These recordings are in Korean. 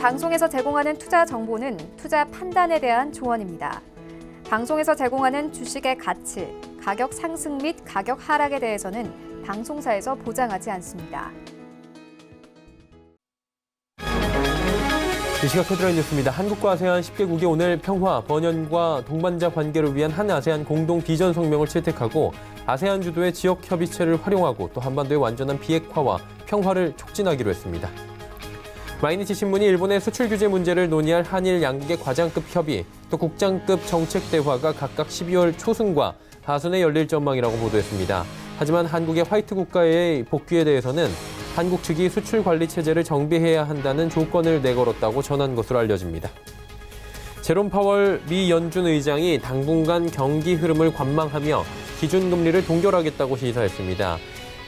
방송에서 제공하는 투자 정보는 투자 판단에 대한 조언입니다. 방송에서 제공하는 주식의 가치, 가격 상승 및 가격 하락에 대해서는 방송사에서 보장하지 않습니다. 이 시각 헤드라인 뉴스입니다. 한국과 아세안 10개국이 오늘 평화, 번영과 동반자 관계를 위한 한 아세안 공동 비전 성명을 채택하고 아세안 주도의 지역 협의체를 활용하고 또 한반도의 완전한 비핵화와 평화를 촉진하기로 했습니다. 마이니치 신문이 일본의 수출 규제 문제를 논의할 한일 양국의 과장급 협의, 또 국장급 정책 대화가 각각 12월 초순과 하순에 열릴 전망이라고 보도했습니다. 하지만 한국의 화이트 국가의 복귀에 대해서는 한국 측이 수출 관리 체제를 정비해야 한다는 조건을 내걸었다고 전한 것으로 알려집니다. 제롬 파월 미 연준 의장이 당분간 경기 흐름을 관망하며 기준금리를 동결하겠다고 시사했습니다.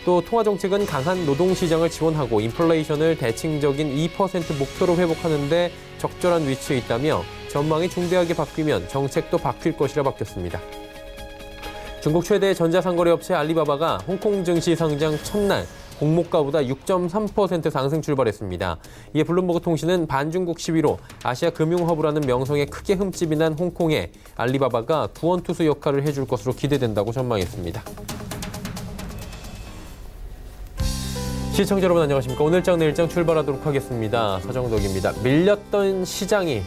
또 통화정책은 강한 노동시장을 지원하고 인플레이션을 대칭적인 2% 목표로 회복하는 데 적절한 위치에 있다며 전망이 중대하게 바뀌면 정책도 바뀔 것이라 밝혔습니다. 중국 최대 전자상거래 업체 알리바바가 홍콩 증시 상장 첫날 공모가보다 6.3% 상승 출발했습니다. 이에 블룸버그 통신은 반중국 시위로 아시아 금융허브라는 명성에 크게 흠집이 난 홍콩에 알리바바가 구원투수 역할을 해줄 것으로 기대된다고 전망했습니다. 시청자 여러분 안녕하십니까. 오늘장 내일장 출발하도록 하겠습니다. 서정덕입니다. 밀렸던 시장이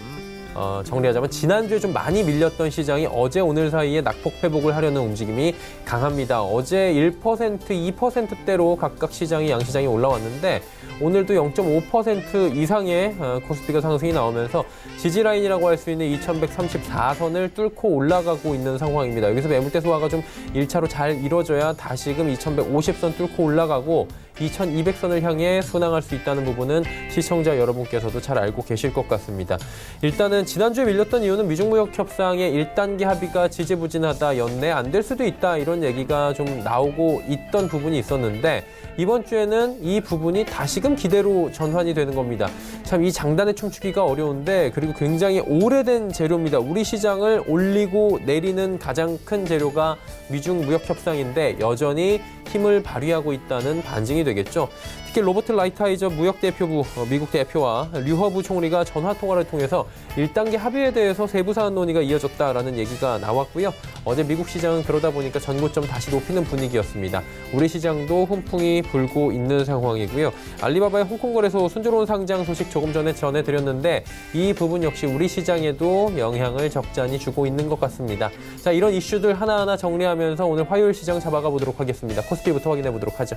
정리하자면 지난주에 좀 많이 밀렸던 시장이 어제 오늘 사이에 낙폭 회복을 하려는 움직임이 강합니다. 어제 1%, 2%대로 각각 시장이 양시장이 올라왔는데 오늘도 0.5% 이상의 코스피가 상승이 나오면서 지지라인이라고 할 수 있는 2134선을 뚫고 올라가고 있는 상황입니다. 여기서 매물대 소화가 좀 1차로 잘 이루어져야 다시금 2150선 뚫고 올라가고 2200선을 향해 순항할 수 있다는 부분은 시청자 여러분께서도 잘 알고 계실 것 같습니다. 일단은 지난주에 밀렸던 이유는 미중무역 협상의 1단계 합의가 지지부진하다, 연내 안 될 수도 있다 이런 얘기가 좀 나오고 있던 부분이 있었는데 이번 주에는 이 부분이 다시금 기대로 전환이 되는 겁니다. 참 이 장단에 춤추기가 어려운데 그리고 굉장히 오래된 재료입니다. 우리 시장을 올리고 내리는 가장 큰 재료가 미중 무역 협상인데 여전히 힘을 발휘하고 있다는 반증이 되겠죠. 특히 로버트 라이트하이저 무역대표부 미국 대표와 류허부 총리가 전화통화를 통해서 1단계 합의에 대해서 세부 사안 논의가 이어졌다라는 얘기가 나왔고요. 어제 미국 시장은 그러다 보니까 전고점 다시 높이는 분위기였습니다. 우리 시장도 훈풍이 불고 있는 상황이고요. 알리바바의 홍콩 거래소 순조로운 상장 소식 조금 전에 전해드렸는데 이 부분 역시 우리 시장에도 영향을 적잖이 주고 있는 것 같습니다. 자, 이런 이슈들 하나하나 정리하면서 오늘 화요일 시장 잡아가 보도록 하겠습니다. 코스피부터 확인해 보도록 하죠.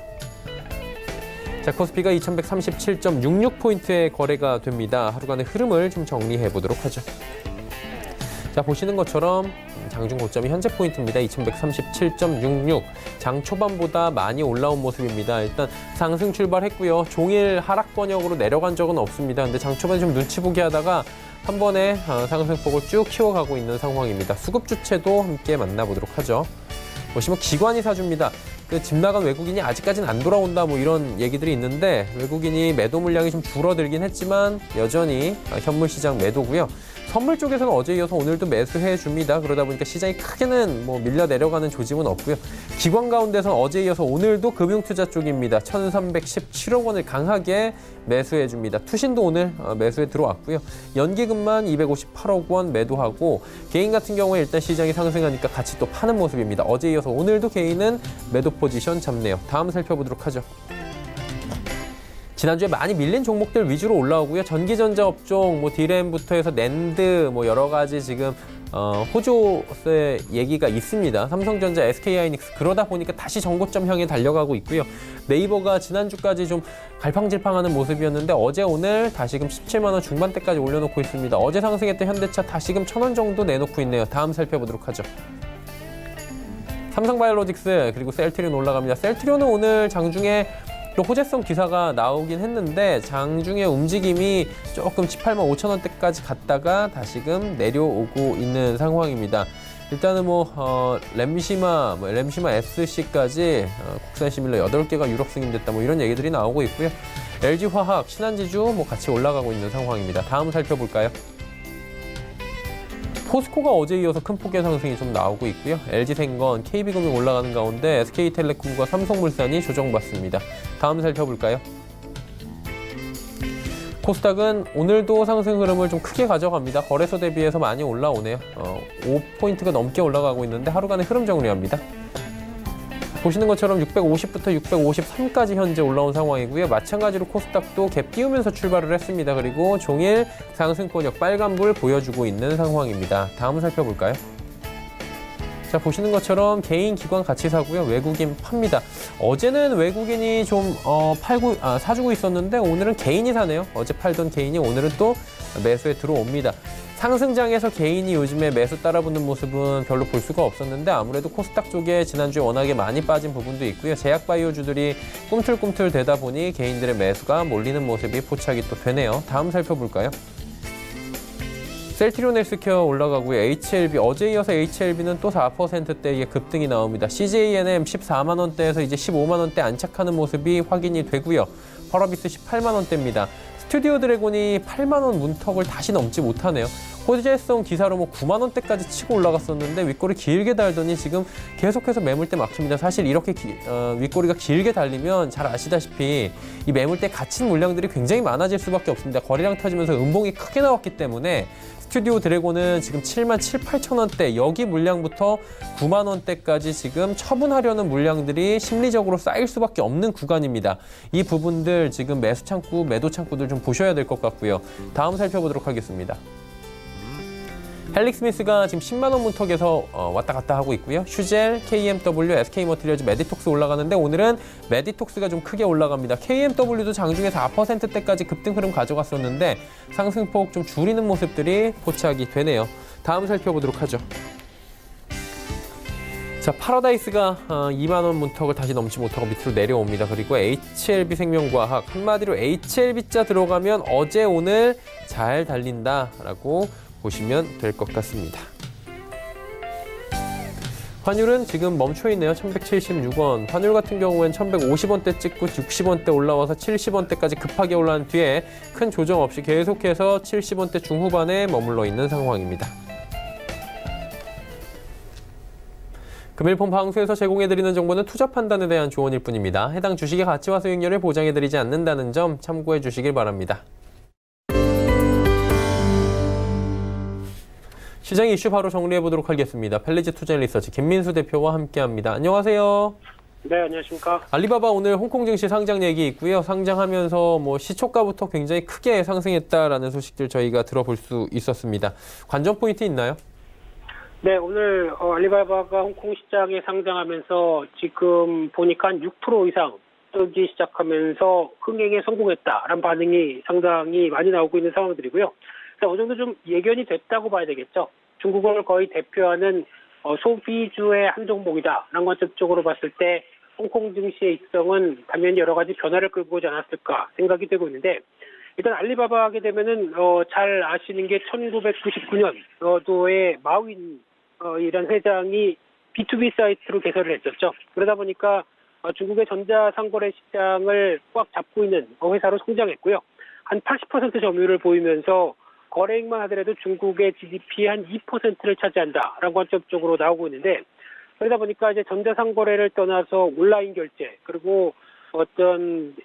자, 코스피가 2137.66포인트의 거래가 됩니다. 하루간의 흐름을 좀 정리해 보도록 하죠. 자, 보시는 것처럼 장중 고점이 현재 포인트입니다. 2137.66. 장 초반보다 많이 올라온 모습입니다. 일단 상승 출발했고요. 종일 하락 번역으로 내려간 적은 없습니다. 근데 장 초반에 좀 눈치 보기 하다가 한 번에 상승폭을 쭉 키워가고 있는 상황입니다. 수급 주체도 함께 만나보도록 하죠. 보시면 기관이 사줍니다. 집 나간 외국인이 아직까지는 안 돌아온다 뭐 이런 얘기들이 있는데 외국인이 매도 물량이 좀 줄어들긴 했지만 여전히 현물 시장 매도고요. 선물 쪽에서는 어제 이어서 오늘도 매수해 줍니다. 그러다 보니까 시장이 크게는 뭐 밀려 내려가는 조짐은 없고요. 기관 가운데서는 어제 이어서 오늘도 금융투자 쪽입니다. 1,317억 원을 강하게 매수해 줍니다. 투신도 오늘 매수에 들어왔고요. 연기금만 258억 원 매도하고 개인 같은 경우에 일단 시장이 상승하니까 같이 또 파는 모습입니다. 어제 이어서 오늘도 개인은 매도 포지션 잡네요. 다음 살펴보도록 하죠. 지난주에 많이 밀린 종목들 위주로 올라오고요. 전기전자 업종, 뭐 디램부터 해서 낸드, 뭐 여러 가지 지금 호조의 얘기가 있습니다. 삼성전자, SK하이닉스 그러다 보니까 다시 전고점 향해 달려가고 있고요. 네이버가 지난주까지 좀 갈팡질팡하는 모습이었는데 어제 오늘 다시금 17만 원 중반대까지 올려놓고 있습니다. 어제 상승했던 현대차 다시금 1,000원 정도 내놓고 있네요. 다음 살펴보도록 하죠. 삼성바이오로직스 그리고 셀트리온 올라갑니다. 셀트리온은 오늘 장중에 또 호재성 기사가 나오긴 했는데 장중에 움직임이 조금 18만 5천 원대까지 갔다가 다시금 내려오고 있는 상황입니다. 일단은 램시마 SC까지 국산 시밀러 8개가 유럽 승인됐다 뭐 이런 얘기들이 나오고 있고요. LG화학, 신한지주 같이 올라가고 있는 상황입니다. 다음 살펴볼까요? 포스코가 어제 이어서 큰 폭의 상승이 좀 나오고 있고요. LG생건, KB금융 올라가는 가운데 SK텔레콤과 삼성물산이 조정받습니다. 다음 살펴볼까요? 코스닥은 오늘도 상승 흐름을 좀 크게 가져갑니다. 거래소 대비해서 많이 올라오네요. 5포인트가 넘게 올라가고 있는데 하루간의 흐름 정리합니다. 보시는 것처럼 650부터 653까지 현재 올라온 상황이고요. 마찬가지로 코스닥도 갭 띄우면서 출발을 했습니다. 그리고 종일 상승권역 빨간불 보여주고 있는 상황입니다. 다음 살펴볼까요? 자, 보시는 것처럼 개인 기관 같이 사고요. 외국인 팝니다. 어제는 외국인이 좀 사주고 있었는데 오늘은 개인이 사네요. 어제 팔던 개인이 오늘은 또 매수에 들어옵니다. 상승장에서 개인이 요즘에 매수 따라붙는 모습은 별로 볼 수가 없었는데 아무래도 코스닥 쪽에 지난주에 워낙에 많이 빠진 부분도 있고요. 제약바이오주들이 꿈틀꿈틀 되다 보니 개인들의 매수가 몰리는 모습이 포착이 또 되네요. 다음 살펴볼까요? 셀트리온 헬스케어 올라가고요. HLB 어제 이어서 HLB는 또 4%대의 급등이 나옵니다. CJNM 14만 원대에서 이제 15만 원대 안착하는 모습이 확인이 되고요. 펄어비스 18만 원대입니다. 스튜디오 드래곤이 8만 원 문턱을 다시 넘지 못하네요. 호재성 기사로 9만 원대까지 치고 올라갔었는데 윗꼬리 길게 달더니 지금 계속해서 매물대 막힙니다. 사실 이렇게 윗꼬리가 길게 달리면 잘 아시다시피 이 매물대 갇힌 물량들이 굉장히 많아질 수밖에 없습니다. 거래량 터지면서 음봉이 크게 나왔기 때문에 스튜디오 드래곤은 지금 7만 7, 8천 원대 여기 물량부터 9만 원대까지 지금 처분하려는 물량들이 심리적으로 쌓일 수밖에 없는 구간입니다. 이 부분들 지금 매수 창구, 매도 창구들 좀 보셔야 될 것 같고요. 다음 살펴보도록 하겠습니다. 헬릭스미스가 지금 10만 원 문턱에서 왔다 갔다 하고 있고요. 슈젤, KMW, SK머티리얼즈, 메디톡스 올라가는데 오늘은 메디톡스가 좀 크게 올라갑니다. KMW도 장중에 4%대까지 급등 흐름 가져갔었는데 상승폭 좀 줄이는 모습들이 포착이 되네요. 다음 살펴보도록 하죠. 자, 파라다이스가 2만 원 문턱을 다시 넘지 못하고 밑으로 내려옵니다. 그리고 HLB 생명과학, 한마디로 HLB자 들어가면 어제 오늘 잘 달린다라고 보시면 될 것 같습니다. 환율은 지금 멈춰 있네요. 1176원. 환율 같은 경우엔 1150원대 찍고 60원대 올라와서 70원대까지 급하게 올라온 뒤에 큰 조정 없이 계속해서 70원대 중후반에 머물러 있는 상황입니다. 금일폰 방송에서 제공해드리는 정보는 투자 판단에 대한 조언일 뿐입니다. 해당 주식의 가치와 수익률을 보장해드리지 않는다는 점 참고해 주시길 바랍니다. 시장 이슈 바로 정리해 보도록 하겠습니다. 펠리지 투자 리서치 김민수 대표와 함께합니다. 안녕하세요. 네, 안녕하십니까. 알리바바 오늘 홍콩 증시 상장 얘기 있고요. 상장하면서 시초가부터 굉장히 크게 상승했다라는 소식들 저희가 들어볼 수 있었습니다. 관전 포인트 있나요? 네, 오늘 알리바바가 홍콩 시장에 상장하면서 지금 보니까 한 6% 이상 뜨기 시작하면서 흥행에 성공했다라는 반응이 상당히 많이 나오고 있는 상황들이고요. 어느 정도 좀 예견이 됐다고 봐야 되겠죠. 중국을 거의 대표하는 소비주의 한 종목이다라는 관점적으로 봤을 때 홍콩 증시의 입성은 당연히 여러 가지 변화를 끌고 오지 않았을까 생각이 되고 있는데, 일단 알리바바 하게 되면은 잘 아시는 게 1999년도에 마윈이란 회장이 B2B 사이트로 개설을 했었죠. 그러다 보니까 중국의 전자상거래 시장을 꽉 잡고 있는 회사로 성장했고요. 한 80% 점유율을 보이면서 거래액만 하더라도 중국의 GDP의 한 2%를 차지한다라는 관점적으로 나오고 있는데, 그러다 보니까 이제 전자상거래를 떠나서 온라인 결제, 그리고 어떤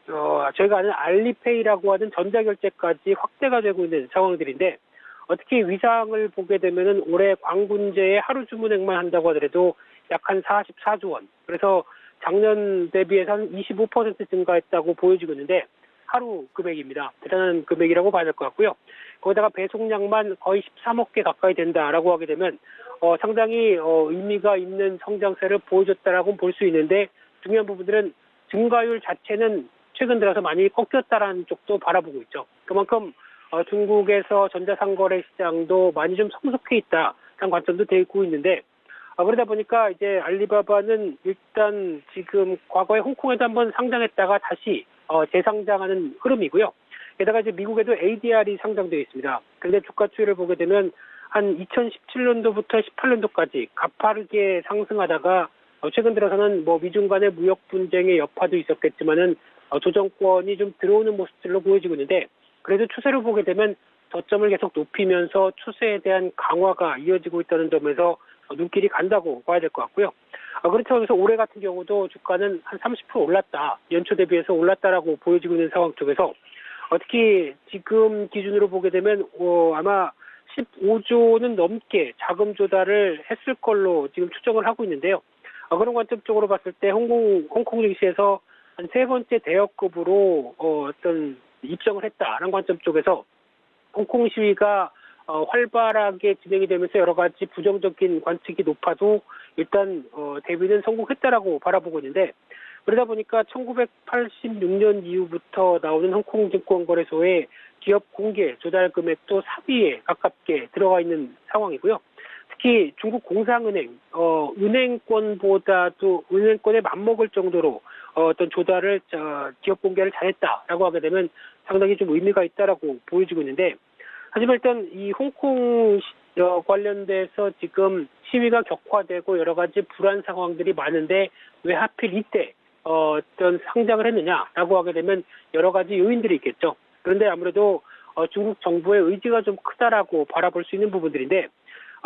저희가 아는 알리페이라고 하는 전자결제까지 확대가 되고 있는 상황들인데, 어떻게 위상을 보게 되면은 올해 광군제의 하루 주문액만 한다고 하더라도 약 한 44조 원. 그래서 작년 대비해서 한 25% 증가했다고 보여지고 있는데, 하루 금액입니다. 대단한 금액이라고 봐야 될 것 같고요. 거기다가 배송량만 거의 13억 개 가까이 된다라고 하게 되면 상당히 의미가 있는 성장세를 보여줬다라고 볼 수 있는데, 중요한 부분들은 증가율 자체는 최근 들어서 많이 꺾였다라는 쪽도 바라보고 있죠. 그만큼 중국에서 전자상거래 시장도 많이 좀 성숙해 있다라는 관점도 되고 있는데, 그러다 보니까 이제 알리바바는 일단 지금 과거에 홍콩에도 한번 상장했다가 다시 재상장하는 흐름이고요. 게다가 이제 미국에도 ADR이 상장되어 있습니다. 그런데 주가 추이를 보게 되면 한 2017년도부터 18년도까지 가파르게 상승하다가 최근 들어서는 미중 간의 무역 분쟁의 여파도 있었겠지만은 조정권이 좀 들어오는 모습들로 보여지고 있는데, 그래도 추세를 보게 되면 저점을 계속 높이면서 추세에 대한 강화가 이어지고 있다는 점에서 눈길이 간다고 봐야 될 것 같고요. 그렇다고 해서 올해 같은 경우도 주가는 한 30% 올랐다, 연초 대비해서 올랐다라고 보여지고 있는 상황 쪽에서 특히 지금 기준으로 보게 되면 아마 15조는 넘게 자금 조달을 했을 걸로 지금 추정을 하고 있는데요. 그런 관점적으로 봤을 때 홍콩 증시에서 한 세 번째 대역급으로 어떤 입성을 했다라는 관점 쪽에서 홍콩 시위가 활발하게 진행이 되면서 여러 가지 부정적인 관측이 높아도 일단 대비는 성공했다라고 바라보고 있는데, 그러다 보니까 1986년 이후부터 나오는 홍콩 증권거래소의 기업 공개 조달 금액도 4위에 가깝게 들어가 있는 상황이고요. 특히 중국 공상은행, 은행권보다도 은행권에 맞먹을 정도로 어떤 조달을 기업 공개를 잘했다라고 하게 되면 상당히 좀 의미가 있다라고 보여지고 있는데, 하지만 일단 이 홍콩 관련돼서 지금 시위가 격화되고 여러 가지 불안 상황들이 많은데 왜 하필 이때 어떤 상장을 했느냐라고 하게 되면 여러 가지 요인들이 있겠죠. 그런데 아무래도 중국 정부의 의지가 좀 크다라고 바라볼 수 있는 부분들인데,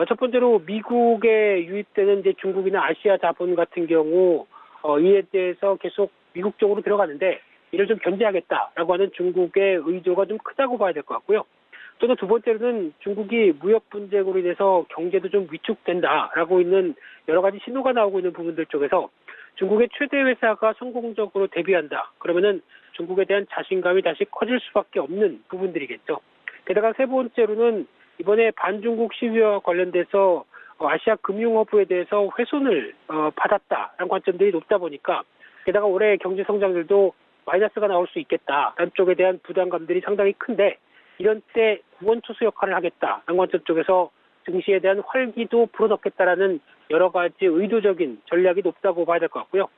첫 번째로 미국에 유입되는 이제 중국이나 아시아 자본 같은 경우 이에 대해서 계속 미국 쪽으로 들어가는데 이를 좀 견제하겠다라고 하는 중국의 의도가 좀 크다고 봐야 될 것 같고요. 또 두 번째로는 중국이 무역 분쟁으로 인해서 경제도 좀 위축된다라고 있는 여러 가지 신호가 나오고 있는 부분들 쪽에서 중국의 최대 회사가 성공적으로 데뷔한다. 그러면은 중국에 대한 자신감이 다시 커질 수밖에 없는 부분들이겠죠. 게다가 세 번째로는 이번에 반중국 시위와 관련돼서 아시아 금융허브에 대해서 훼손을 받았다라는 관점들이 높다 보니까, 게다가 올해 경제 성장률도 마이너스가 나올 수 있겠다라는 쪽에 대한 부담감들이 상당히 큰데, 이런 때 구원투수 역할을 하겠다라는 관점 쪽에서 증시에 대한 활기도 불어넣겠다라는 여러 가지 의도적인 전략이 높다고 봐야 될 것 같고요.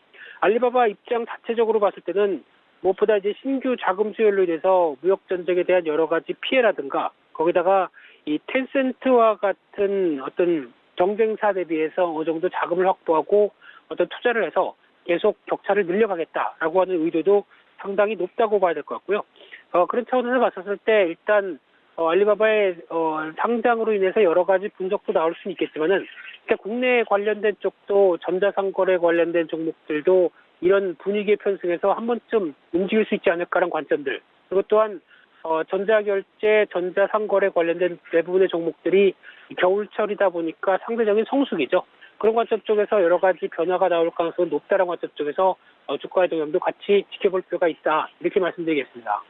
알리바바 입장 자체적으로 봤을 때는 무엇보다 이제 신규 자금 수혈로 인해서 무역 전쟁에 대한 여러 가지 피해라든가, 거기다가 이 텐센트와 같은 어떤 경쟁사 대비해서 어느 정도 자금을 확보하고 어떤 투자를 해서 계속 격차를 늘려가겠다라고 하는 의도도 상당히 높다고 봐야 될 것 같고요. 그런 차원에서 봤었을 때 일단 알리바바의 상장으로 인해서 여러 가지 분석도 나올 수는 있겠지만은, 그러니까 국내 관련된 쪽도 전자상거래 관련된 종목들도 이런 분위기의 편승에서 한 번쯤 움직일 수 있지 않을까라는 관점들, 그리고 또한 전자결제, 전자상거래 관련된 대부분의 종목들이 겨울철이다 보니까 상대적인 성수기죠. 그런 관점 쪽에서 여러 가지 변화가 나올 가능성이 높다는 관점 쪽에서 주가의 동향도 같이 지켜볼 필요가 있다, 이렇게 말씀드리겠습니다.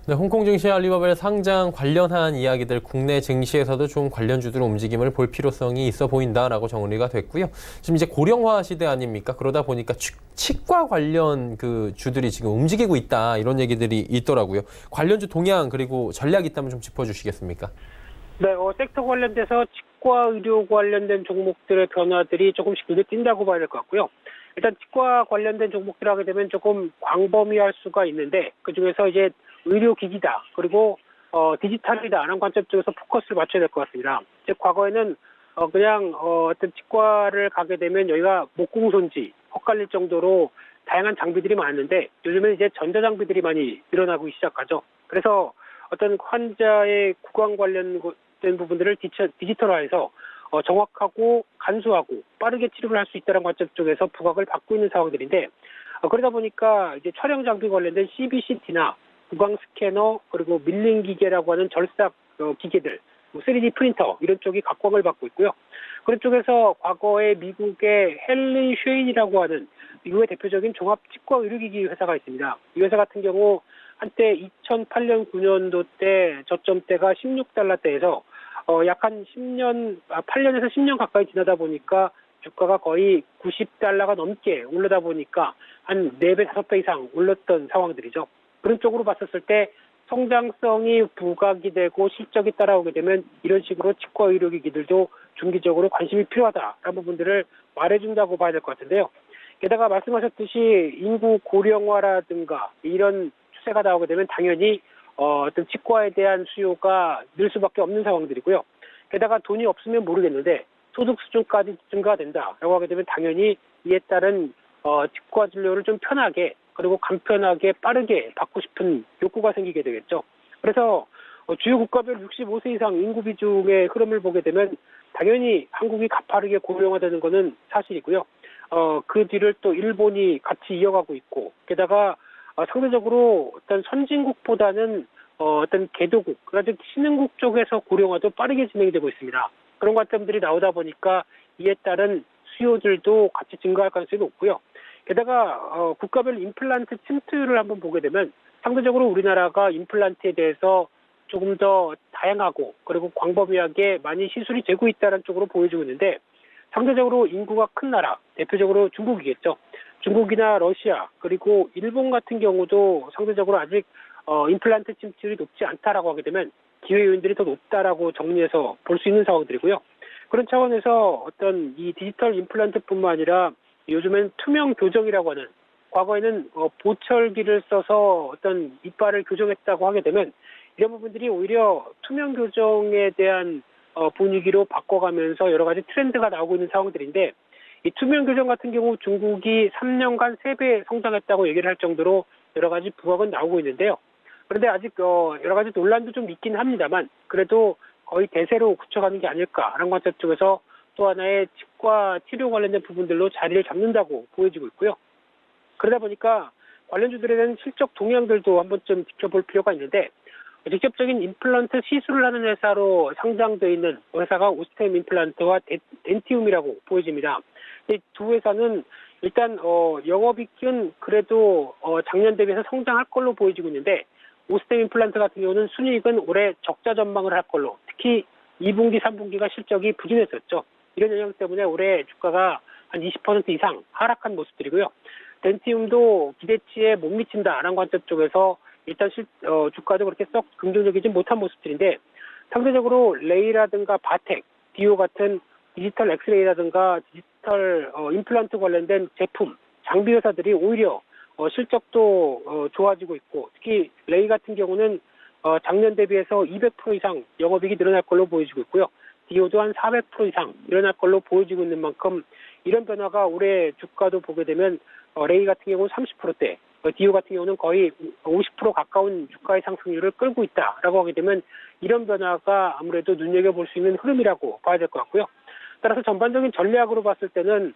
네, 홍콩 증시 알리바바의 상장 관련한 이야기들 국내 증시에서도 좀 관련주들 움직임을 볼 필요성이 있어 보인다라고 정리가 됐고요. 지금 이제 고령화 시대 아닙니까? 그러다 보니까 치과 관련 그 주들이 지금 움직이고 있다, 이런 얘기들이 있더라고요. 관련주 동향 그리고 전략이 있다면 좀 짚어주시겠습니까? 네, 섹터 관련돼서 치과 의료 관련된 종목들의 변화들이 조금씩 눈에 띈다고 봐야 될 것 같고요. 일단 치과 관련된 종목들 하게 되면 조금 광범위할 수가 있는데, 그 중에서 이제 의료기기다, 그리고 디지털이다라는 관점 쪽에서 포커스를 맞춰야 될 것 같습니다. 즉 과거에는 그냥 어떤 치과를 가게 되면 여기가 목공손지 헛갈릴 정도로 다양한 장비들이 많았는데, 요즘은 이제 전자장비들이 많이 늘어나고 시작하죠. 그래서 어떤 환자의 구강 관련된 부분들을 디지털화해서 정확하고 간소하고 빠르게 치료를 할 수 있다는 관점 쪽에서 부각을 받고 있는 상황들인데, 그러다 보니까 이제 촬영 장비 관련된 CBCT나 구강 스캐너, 그리고 밀링 기계라고 하는 절삭 기계들, 3D 프린터 이런 쪽이 각광을 받고 있고요. 그런 쪽에서 과거에 미국의 헬리 쉐인이라고 하는 미국의 대표적인 종합 치과 의료기기 회사가 있습니다. 이 회사 같은 경우 한때 2008년 9년도 때 저점대가 $16대에서 약 한 8년에서 10년 가까이 지나다 보니까 주가가 거의 $90가 넘게 오르다 보니까 한 4배, 5배 이상 올랐던 상황들이죠. 그런 쪽으로 봤었을 때 성장성이 부각이 되고 실적이 따라오게 되면 이런 식으로 치과 의료기기들도 중기적으로 관심이 필요하다라는 부분들을 말해준다고 봐야 될 것 같은데요. 게다가 말씀하셨듯이 인구 고령화라든가 이런 추세가 나오게 되면 당연히 어떤 치과에 대한 수요가 늘 수밖에 없는 상황들이고요. 게다가 돈이 없으면 모르겠는데 소득 수준까지 증가된다라고 하게 되면 당연히 이에 따른 치과 진료를 좀 편하게, 그리고 간편하게 빠르게 받고 싶은 욕구가 생기게 되겠죠. 그래서 주요 국가별 65세 이상 인구 비중의 흐름을 보게 되면 당연히 한국이 가파르게 고령화되는 것은 사실이고요. 그 뒤를 또 일본이 같이 이어가고 있고, 게다가 상대적으로 어떤 선진국보다는 어떤 개도국, 즉 신흥국 쪽에서 고령화도 빠르게 진행이 되고 있습니다. 그런 관점들이 나오다 보니까 이에 따른 수요들도 같이 증가할 가능성이 높고요. 게다가 국가별 임플란트 침투율을 한번 보게 되면 상대적으로 우리나라가 임플란트에 대해서 조금 더 다양하고 그리고 광범위하게 많이 시술이 되고 있다는 쪽으로 보여지고 있는데 상대적으로 인구가 큰 나라, 대표적으로 중국이겠죠. 중국이나 러시아 그리고 일본 같은 경우도 상대적으로 아직 임플란트 침투율이 높지 않다라고 하게 되면 기회 요인들이 더 높다라고 정리해서 볼 수 있는 상황들이고요. 그런 차원에서 어떤 이 디지털 임플란트뿐만 아니라 요즘엔 투명 교정이라고 하는 과거에는 보철기를 써서 어떤 이빨을 교정했다고 하게 되면 이런 부분들이 오히려 투명 교정에 대한 분위기로 바꿔가면서 여러 가지 트렌드가 나오고 있는 상황들인데 이 투명 교정 같은 경우 중국이 3년간 3배 성장했다고 얘기를 할 정도로 여러 가지 부각은 나오고 있는데요. 그런데 아직 여러 가지 논란도 좀 있긴 합니다만 그래도 거의 대세로 굳혀가는 게 아닐까라는 관점 쪽에서 또 하나의 치과 치료 관련된 부분들로 자리를 잡는다고 보여지고 있고요. 그러다 보니까 관련주들에 대한 실적 동향들도 한번 좀 지켜볼 필요가 있는데 직접적인 임플란트 시술을 하는 회사로 상장되어 있는 회사가 오스템 임플란트와 덴티움이라고 보여집니다. 이 두 회사는 일단 영업이익은 그래도 작년 대비해서 성장할 걸로 보여지고 있는데 오스템 임플란트 같은 경우는 순이익은 올해 적자 전망을 할 걸로 특히 2분기, 3분기가 실적이 부진했었죠. 이런 영향 때문에 올해 주가가 한 20% 이상 하락한 모습들이고요. 덴티움도 기대치에 못 미친다라는 관점 쪽에서 일단 주가도 그렇게 썩 긍정적이지 못한 모습들인데 상대적으로 레이라든가 바텍, 디오 같은 디지털 엑스레이라든가 디지털 임플란트 관련된 제품, 장비 회사들이 오히려 실적도 좋아지고 있고 특히 레이 같은 경우는 작년 대비해서 200% 이상 영업이익이 늘어날 걸로 보여지고 있고요. 디오도 한 400% 이상 늘어날 걸로 보여지고 있는 만큼 이런 변화가 올해 주가도 보게 되면 레이 같은 경우는 30%대, 디오 같은 경우는 거의 50% 가까운 주가의 상승률을 끌고 있다라고 하게 되면 이런 변화가 아무래도 눈여겨볼 수 있는 흐름이라고 봐야 될 것 같고요. 따라서 전반적인 전략으로 봤을 때는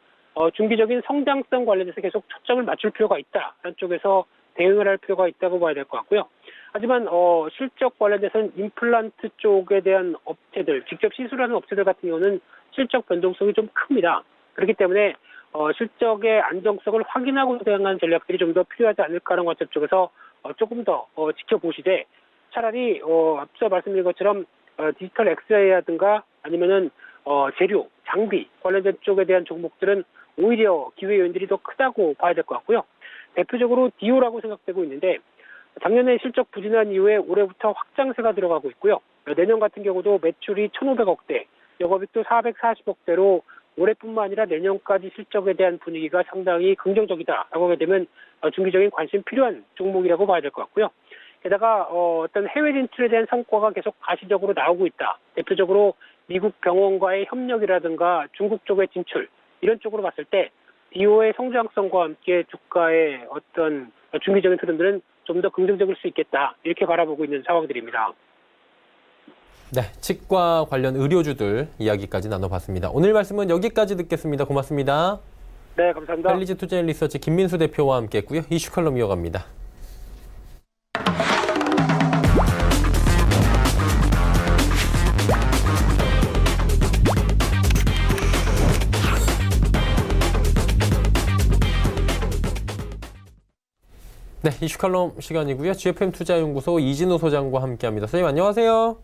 중기적인 성장성 관련해서 계속 초점을 맞출 필요가 있다라는 쪽에서 대응을 할 필요가 있다고 봐야 될 것 같고요. 하지만 실적 관련해서는 임플란트 쪽에 대한 업체들, 직접 시술하는 업체들 같은 경우는 실적 변동성이 좀 큽니다. 그렇기 때문에 실적의 안정성을 확인하고 대응하는 전략들이 좀 더 필요하지 않을까라는 관점 쪽에서 조금 더 지켜보시되 차라리 앞서 말씀드린 것처럼 디지털 엑스레이라든가 아니면은 재료, 장비 관련된 쪽에 대한 종목들은 오히려 기회 요인들이 더 크다고 봐야 될 것 같고요. 대표적으로 디오라고 생각되고 있는데 작년에 실적 부진한 이후에 올해부터 확장세가 들어가고 있고요. 내년 같은 경우도 매출이 1,500억대, 영업이익도 440억대로 올해뿐만 아니라 내년까지 실적에 대한 분위기가 상당히 긍정적이다라고 하게 되면 중기적인 관심 필요한 종목이라고 봐야 될 것 같고요. 게다가 어떤 해외 진출에 대한 성과가 계속 가시적으로 나오고 있다. 대표적으로 미국 병원과의 협력이라든가 중국 쪽의 진출 이런 쪽으로 봤을 때 디오의 성장성과 함께 주가의 어떤 중기적인 흐름들은 좀 더 긍정적일 수 있겠다 이렇게 바라보고 있는 상황들입니다. 네, 치과 관련 의료주들 이야기까지 나눠봤습니다. 오늘 말씀은 여기까지 듣겠습니다. 고맙습니다. 네, 감사합니다. 펠리지 투자앤리서치 김민수 대표와 함께했고요. 이슈 칼럼 이어갑니다. 네, 이슈 칼럼 시간이고요. GFM 투자연구소 이진우 소장과 함께합니다. 선생님 안녕하세요.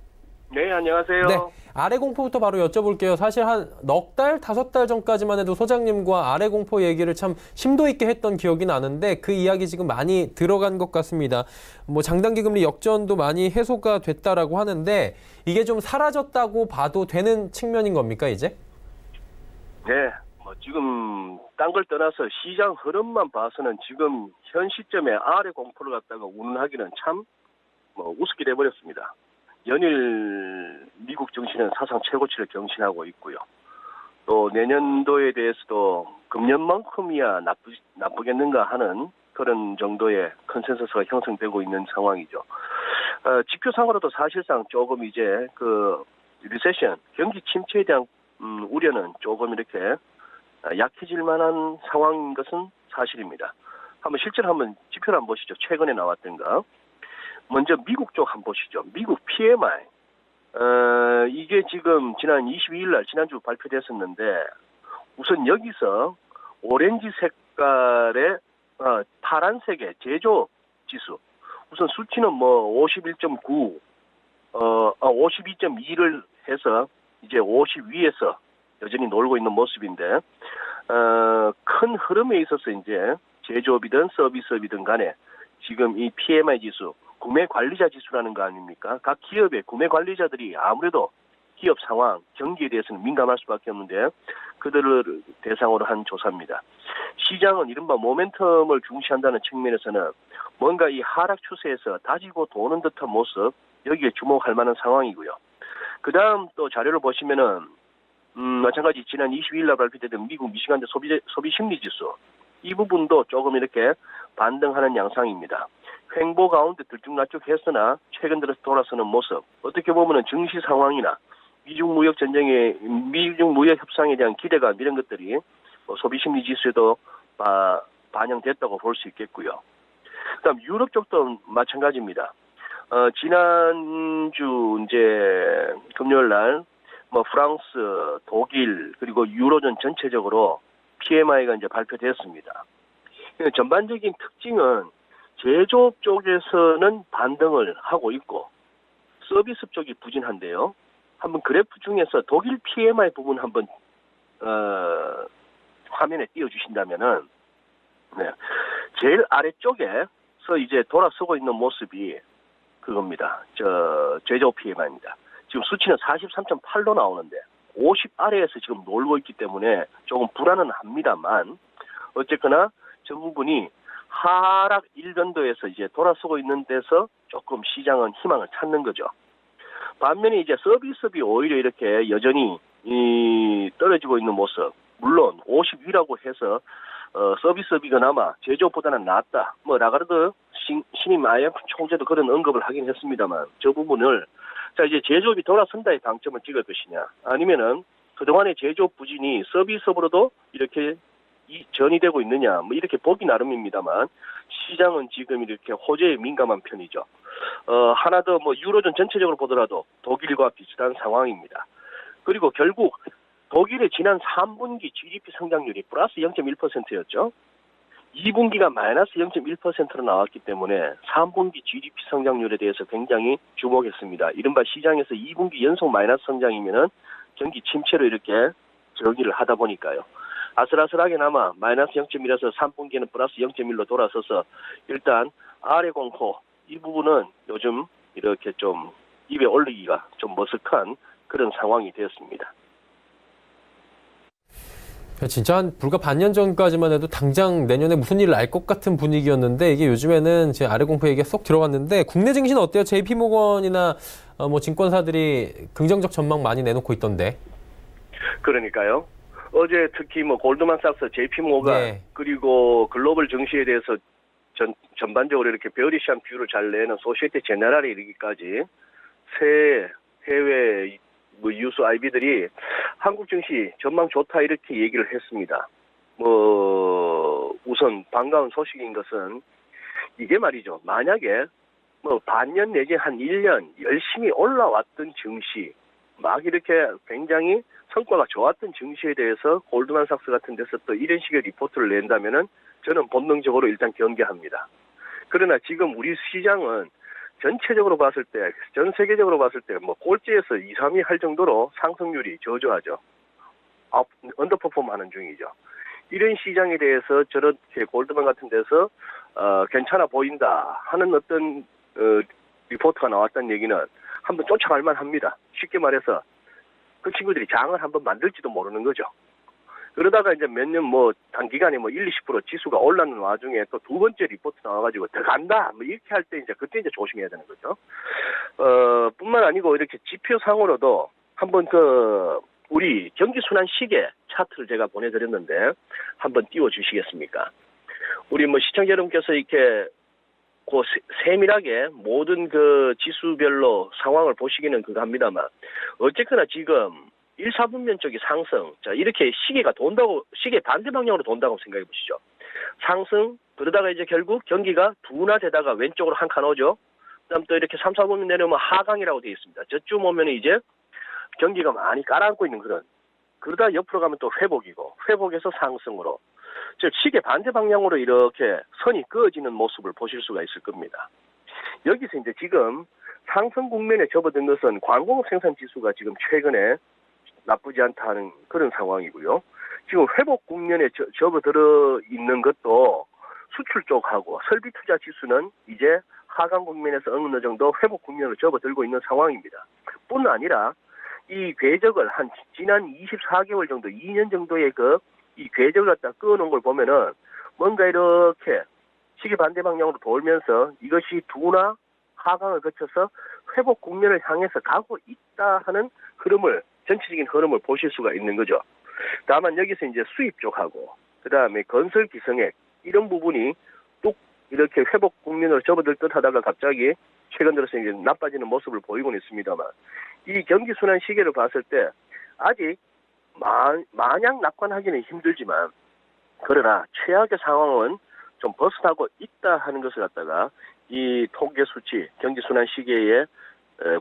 네, 안녕하세요. 네, 아래 공포부터 바로 여쭤볼게요. 사실 한 넉 달, 5달 전까지만 해도 소장님과 아래 공포 얘기를 참 심도 있게 했던 기억이 나는데 그 이야기 지금 많이 들어간 것 같습니다. 뭐 장단기 금리 역전도 많이 해소가 됐다라고 하는데 이게 좀 사라졌다고 봐도 되는 측면인 겁니까, 이제? 네, 지금 딴 걸 떠나서 시장 흐름만 봐서는 지금 현 시점에 아래 공포를 갖다가 운운하기는 참 우습게 돼버렸습니다. 연일 미국 증시는 사상 최고치를 경신하고 있고요. 또 내년도에 대해서도 금년만큼이야 나쁘겠는가 하는 그런 정도의 컨센서스가 형성되고 있는 상황이죠. 지표상으로도 사실상 조금 이제 리세션, 경기 침체에 대한 우려는 조금 이렇게 약해질 만한 상황인 것은 사실입니다. 실제로 한번 지표를 한번 보시죠. 최근에 나왔던 거. 먼저 미국 쪽 한번 보시죠. 미국 PMI. 이게 지금 지난 22일 날 지난주 발표됐었는데 우선 여기서 오렌지 색깔의 파란색의 제조 지수. 우선 수치는 뭐 51.9, 52.2를 해서 이제 50 위에서 여전히 놀고 있는 모습인데, 큰 흐름에 있어서 이제 제조업이든 서비스업이든 간에 지금 이 PMI 지수, 구매 관리자 지수라는 거 아닙니까? 각 기업의 구매 관리자들이 아무래도 기업 상황, 경기에 대해서는 민감할 수밖에 없는데 그들을 대상으로 한 조사입니다. 시장은 이른바 모멘텀을 중시한다는 측면에서는 뭔가 이 하락 추세에서 다지고 도는 듯한 모습, 여기에 주목할 만한 상황이고요. 그 다음 또 자료를 보시면은 마찬가지 지난 22일 날 발표된 미국 미시간대 소비 심리 지수, 이 부분도 조금 이렇게 반등하는 양상입니다. 횡보 가운데 들쭉날쭉했으나 최근 들어서 돌아서는 모습, 어떻게 보면은 증시 상황이나 미중 무역 협상에 대한 기대감 이런 것들이 소비 심리 지수에도 반영됐다고 볼 수 있겠고요. 그다음 유럽 쪽도 마찬가지입니다. 지난주 이제 금요일 날 프랑스, 독일 그리고 유로존 전체적으로 PMI가 이제 발표됐습니다. 전반적인 특징은 제조업 쪽에서는 반등을 하고 있고 서비스 쪽이 부진한데요. 한번 그래프 중에서 독일 PMI 부분 한번 화면에 띄워주신다면은, 네, 제일 아래쪽에서 이제 돌아서고 있는 모습이 그겁니다. 제조업 PMI입니다. 지금 수치는 43.8로 나오는데 50 아래에서 지금 놀고 있기 때문에 조금 불안은 합니다만, 어쨌거나 저 부분이 하락 일변도에서 이제 돌아서고 있는 데서 조금 시장은 희망을 찾는 거죠. 반면에 이제 서비스업이 오히려 이렇게 여전히 떨어지고 있는 모습. 물론 50위라고 해서 서비스업이 그나마 제조업보다는 낫다. 라가르드 신임 IMF 총재도 그런 언급을 하긴 했습니다만, 저 부분을 이제 제조업이 돌아선다의 방점을 찍을 것이냐, 아니면은 그동안의 제조업 부진이 서비스업으로도 이렇게 전이 되고 있느냐, 이렇게 보기 나름입니다만, 시장은 지금 이렇게 호재에 민감한 편이죠. 하나 더 유로존 전체적으로 보더라도 독일과 비슷한 상황입니다. 그리고 결국 독일의 지난 3분기 GDP 성장률이 플러스 0.1%였죠. 2분기가 마이너스 0.1%로 나왔기 때문에 3분기 GDP 성장률에 대해서 굉장히 주목했습니다. 이른바 시장에서 2분기 연속 마이너스 성장이면은 경기 침체로 이렇게 전기를 하다 보니까요. 아슬아슬하게나마 마이너스 0.1에서 3분기에는 플러스 0.1로 돌아서서 일단 아래 공포, 이 부분은 요즘 이렇게 좀 입에 올리기가 좀 머쓱한 그런 상황이 되었습니다. 진짜 한 불과 반년 전까지만 해도 당장 내년에 무슨 일을 알 것 같은 분위기였는데, 이게 요즘에는 제 아래 공포 얘기가 쏙 들어갔는데, 국내 증시는 어때요? JP모건이나 증권사들이 긍정적 전망 많이 내놓고 있던데. 그러니까요. 어제 특히 골드만삭스, JP모건, 네, 그리고 글로벌 증시에 대해서 전반적으로 이렇게 베어리시한 뷰를 잘 내는 소시에테 제네랄에 이르기까지 새 해외 유수 IB들이 한국 증시 전망 좋다 이렇게 얘기를 했습니다. 우선 반가운 소식인 것은 이게 말이죠. 만약에 반년 내지 한 1년 열심히 올라왔던 증시, 막 이렇게 굉장히 성과가 좋았던 증시에 대해서 골드만삭스 같은 데서 또 이런 식의 리포트를 낸다면은 저는 본능적으로 일단 경계합니다. 그러나 지금 우리 시장은 전체적으로 봤을 때, 전 세계적으로 봤을 때 꼴찌에서 2, 3위 할 정도로 상승률이 저조하죠. 언더퍼폼 하는 중이죠. 이런 시장에 대해서 저렇게 골드만 같은 데서 괜찮아 보인다 하는 어떤 리포트가 나왔다는 얘기는 한번 쫓아갈 만합니다. 쉽게 말해서 그 친구들이 장을 한번 만들지도 모르는 거죠. 그러다가 이제 몇 년 단기간에 1, 20% 지수가 올라는 와중에 또 두 번째 리포트 나와가지고 더 간다 이렇게 할 때 그때 조심해야 되는 거죠. 뿐만 아니고 이렇게 지표상으로도 한번 우리 경기 순환 시계 차트를 제가 보내드렸는데 한번 띄워주시겠습니까? 우리 시청자 여러분께서 이렇게 세밀하게 모든 지수별로 상황을 보시기는 합니다만, 어쨌거나 지금 1, 4분면 쪽이 상승, 자, 이렇게 시계 반대 방향으로 돈다고 생각해 보시죠. 상승, 그러다가 이제 결국 경기가 둔화되다가 왼쪽으로 한 칸 오죠. 그다음 또 이렇게 3, 4분 내려오면 하강이라고 되어 있습니다. 저쯤 오면 이제 경기가 많이 깔아앉고 있는 그런. 그러다 옆으로 가면 또 회복이고 회복에서 상승으로. 즉 시계 반대 방향으로 이렇게 선이 그어지는 모습을 보실 수가 있을 겁니다. 여기서 이제 지금 상승 국면에 접어든 것은 광공업 생산 지수가 지금 최근에 나쁘지 않다는 그런 상황이고요. 지금 회복 국면에 접어들어 있는 것도 수출 쪽하고 설비 투자 지수는 이제 하강 국면에서 어느 정도 회복 국면으로 접어들고 있는 상황입니다. 뿐 아니라 이 궤적을 한 지난 24개월 정도, 2년 정도의 이 궤적을 갖다 끄어놓은 걸 보면은 뭔가 이렇게 시계 반대 방향으로 돌면서 이것이 둔화 하강을 거쳐서 회복 국면을 향해서 가고 있다 하는 흐름을, 전체적인 흐름을 보실 수가 있는 거죠. 다만 여기서 이제 수입 쪽하고 그다음에 건설 기성액 이런 부분이 뚝 이렇게 회복 국면으로 접어들 듯 하다가 갑자기 최근 들어서 이제 나빠지는 모습을 보이고는 있습니다만 이 경기 순환 시계를 봤을 때 아직 마냥 낙관하기는 힘들지만 그러나 최악의 상황은 좀 벗어나고 있다 하는 것을 갖다가 이 통계 수치 경기 순환 시계의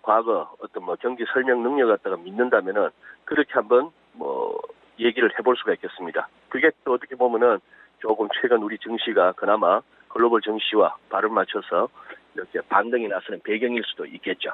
과거 어떤 뭐 경기 설명 능력을 갖다가 믿는다면은 그렇게 한번 뭐 얘기를 해볼 수가 있겠습니다. 그게 또 어떻게 보면은 조금 최근 우리 증시가 그나마 글로벌 증시와 발을 맞춰서 이렇게 반등이 나서는 배경일 수도 있겠죠.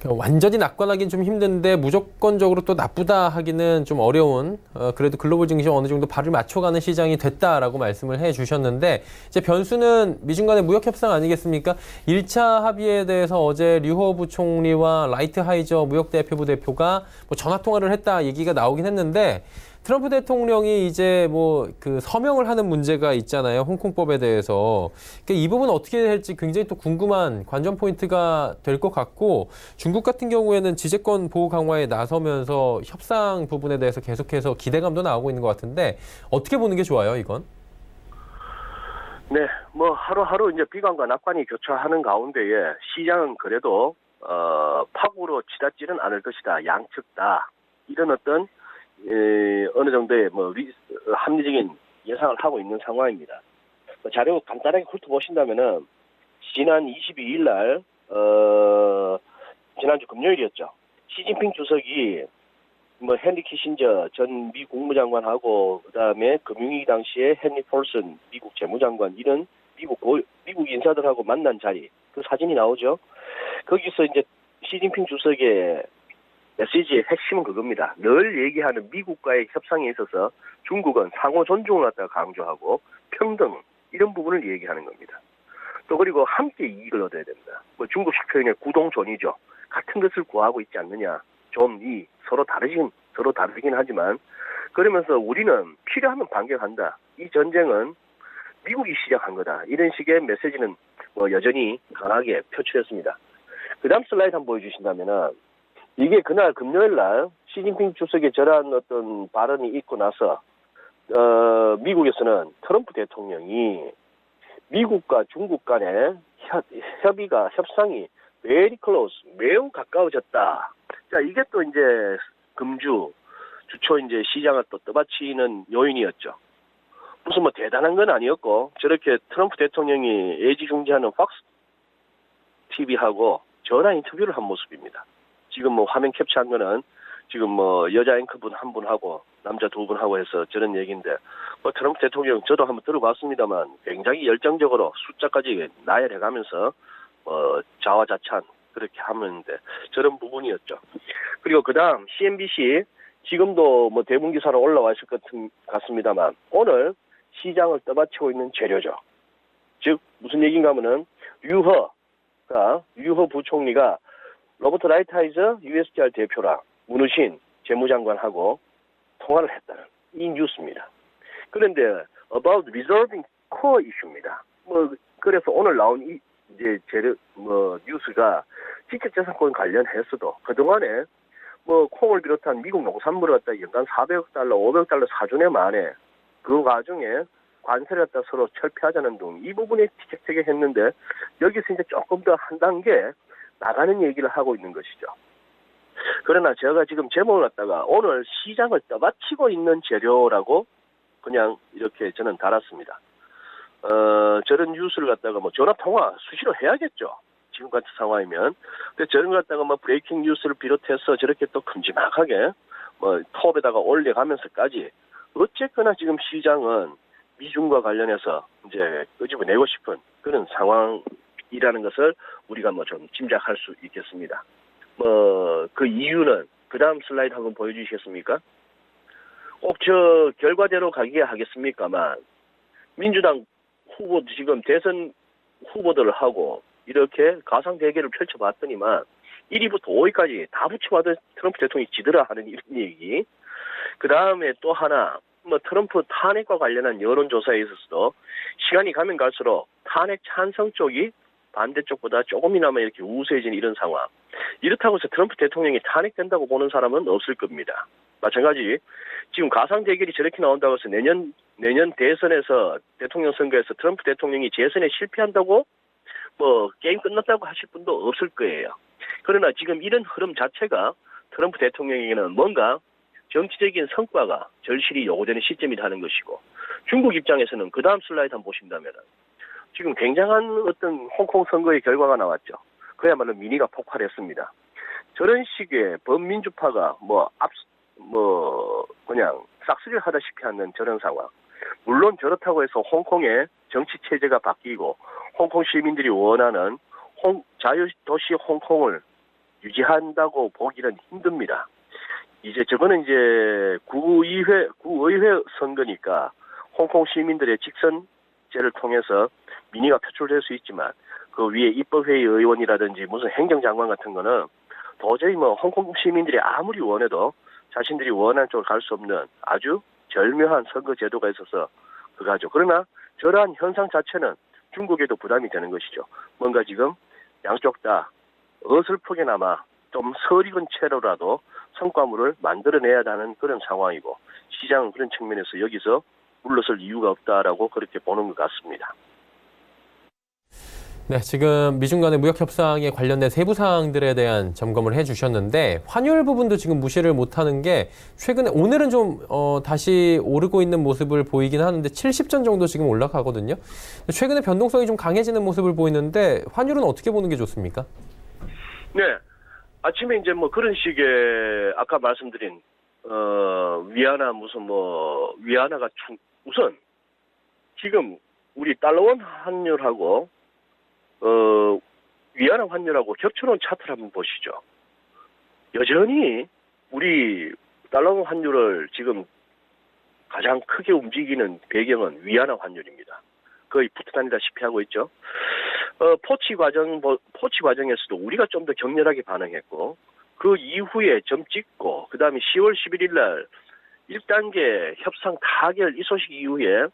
완전히 낙관하기는 좀 힘든데 무조건적으로 또 나쁘다 하기는 좀 어려운 그래도 글로벌 증시와 어느 정도 발을 맞춰가는 시장이 됐다라고 말씀을 해주셨는데 이제 변수는 미중 간의 무역 협상 아니겠습니까? 1차 합의에 대해서 어제 류호 부총리와 라이트 하이저 무역대표부 대표가 뭐 전화 통화를 했다 얘기가 나오긴 했는데 트럼프 대통령이 이제 뭐 그 서명을 하는 문제가 있잖아요. 홍콩법에 대해서. 그러니까 이 부분 어떻게 될지 굉장히 또 궁금한 관전 포인트가 될 것 같고 중국 같은 경우에는 지재권 보호 강화에 나서면서 협상 부분에 대해서 계속해서 기대감도 나오고 있는 것 같은데 어떻게 보는 게 좋아요, 이건? 네, 뭐 하루하루 이제 비관과 낙관이 교차하는 가운데에 시장은 그래도 파국으로 치닫지는 않을 것이다. 양측 다. 이런 어떤 어느 정도의 뭐 합리적인 예상을 하고 있는 상황입니다. 자료 간단하게 훑어보신다면은 지난 22일 날 지난주 금요일이었죠. 시진핑 주석이 뭐 헨리 키신저 전 미 국무장관하고 그다음에 금융위기 당시에 헨리 폴슨 미국 재무장관 이런 미국 인사들하고 만난 자리 그 사진이 나오죠. 거기서 이제 시진핑 주석의 메시지의 핵심은 그겁니다. 늘 얘기하는 미국과의 협상에 있어서 중국은 상호 존중을 갖다가 강조하고 평등 이런 부분을 얘기하는 겁니다. 또 그리고 함께 이익을 얻어야 됩니다. 뭐 중국식 표현의 구동존이죠. 같은 것을 구하고 있지 않느냐. 좀 서로 다르긴 하지만 그러면서 우리는 필요하면 반격한다. 이 전쟁은 미국이 시작한 거다. 이런 식의 메시지는 뭐 여전히 강하게 표출했습니다. 그 다음 슬라이드 한번 보여주신다면은 이게 그날 금요일 날 시진핑 주석의 저러한 어떤 발언이 있고 나서 미국에서는 트럼프 대통령이 미국과 중국 간의 협상이 very close, 매우 가까워졌다. 자, 이게 또 이제 주초 이제 시장을 또 떠받치는 요인이었죠. 무슨 뭐 대단한 건 아니었고 저렇게 트럼프 대통령이 애지중지하는 팍스 TV하고 전화 인터뷰를 한 모습입니다. 지금 뭐 화면 캡처한 거는 지금 뭐 여자 앵커분 한 분하고 남자 두 분하고 해서 저런 얘기인데 뭐 트럼프 대통령 저도 한번 들어봤습니다만 굉장히 열정적으로 숫자까지 나열해가면서 자화자찬 그렇게 하는데 저런 부분이었죠. 그리고 그다음 CNBC 지금도 뭐 대문 기사로 올라와 있을 것 같습니다만 오늘 시장을 떠받치고 있는 재료죠. 즉 무슨 얘기인가 하면은 류호 부총리가 로버트 라이트하이저 USTR 대표랑 문우신 재무장관하고 통화를 했다는 이 뉴스입니다. 그런데 about resolving core issue입니다. 뭐 그래서 오늘 나온 이 이제 뉴스가 지적재산권 관련해서도 그동안에 뭐 콩을 비롯한 미국 농산물을 갖다 연간 400억 달러, 500억 달러 사주네 만에 그 과정에 관세를 갖다 서로 철폐하자는 등 이 부분에 티격태격했는데 여기서 이제 조금 더 한 단계 나가는 얘기를 하고 있는 것이죠. 그러나 제가 지금 제목을 갖다가 오늘 시장을 떠받치고 있는 재료라고 그냥 이렇게 저는 달았습니다. 저런 뉴스를 갖다가 뭐 전화 통화 수시로 해야겠죠. 지금 같은 상황이면. 근데 저런 걸 갖다가 뭐 브레이킹 뉴스를 비롯해서 저렇게 또 큼지막하게 뭐 톱에다가 올려가면서까지 어쨌거나 지금 시장은 미중과 관련해서 이제 끄집어내고 싶은 그런 상황이라는 것을 우리가 뭐 좀 짐작할 수 있겠습니다. 뭐 그 이유는 그 다음 슬라이드 한번 보여주시겠습니까? 꼭 저 결과대로 가기야 하겠습니까만 민주당 후보 지금 대선 후보들을 하고 이렇게 가상 대결을 펼쳐봤더니만 1위부터 5위까지 다 붙여봐도 트럼프 대통령이 지더라 하는 이런 얘기. 그 다음에 또 하나 뭐 트럼프 탄핵과 관련한 여론조사에 있어서도 시간이 가면 갈수록 탄핵 찬성 쪽이 반대쪽보다 조금이나마 이렇게 우세해진 이런 상황. 이렇다고 해서 트럼프 대통령이 탄핵된다고 보는 사람은 없을 겁니다. 마찬가지 지금 가상 대결이 저렇게 나온다고 해서 내년 대선에서 대통령 선거에서 트럼프 대통령이 재선에 실패한다고 뭐 게임 끝났다고 하실 분도 없을 거예요. 그러나 지금 이런 흐름 자체가 트럼프 대통령에게는 뭔가 정치적인 성과가 절실히 요구되는 시점이라는 것이고, 중국 입장에서는 그 다음 슬라이드 한번 보신다면 지금 굉장한 어떤 홍콩 선거의 결과가 나왔죠. 그야말로 민의가 폭발했습니다. 저런 식의 범민주파가 그냥 싹쓸이를 하다시피 하는 저런 상황. 물론 저렇다고 해서 홍콩의 정치 체제가 바뀌고 홍콩 시민들이 원하는 자유도시 홍콩을 유지한다고 보기는 힘듭니다. 이제 저거는 이제 구의회 선거니까 홍콩 시민들의 직선제를 통해서 민의가 표출될 수 있지만 그 위에 입법회의 의원이라든지 무슨 행정장관 같은 거는 도저히 뭐 홍콩 시민들이 아무리 원해도 자신들이 원하는 쪽으로 갈 수 없는 아주 절묘한 선거 제도가 있어서 그거죠. 그러나 저러한 현상 자체는 중국에도 부담이 되는 것이죠. 뭔가 지금 양쪽 다 어설프게나마 좀 설익은 채로라도 성과물을 만들어내야 하는 그런 상황이고, 시장은 그런 측면에서 여기서 물러설 이유가 없다라고 그렇게 보는 것 같습니다. 네, 지금 미중 간의 무역 협상에 관련된 세부 사항들에 대한 점검을 해주셨는데, 환율 부분도 지금 무시를 못하는 게 최근에 오늘은 좀 다시 오르고 있는 모습을 보이긴 하는데 70전 정도 지금 올라가거든요. 최근에 변동성이 좀 강해지는 모습을 보이는데 환율은 어떻게 보는 게 좋습니까? 네, 아침에 이제 뭐 그런 식의 아까 말씀드린 위안화가 우선 지금 우리 달러원 환율하고 위안화 환율하고 겹쳐놓은 차트를 한번 보시죠. 여전히 우리 달러 환율을 지금 가장 크게 움직이는 배경은 위안화 환율입니다. 거의 붙어 다니다시피 하고 있죠. 포치 과정에서도 우리가 좀 더 격렬하게 반응했고, 그 이후에 점 찍고, 그 다음에 10월 11일 날 1단계 협상 타결 이 소식 이후에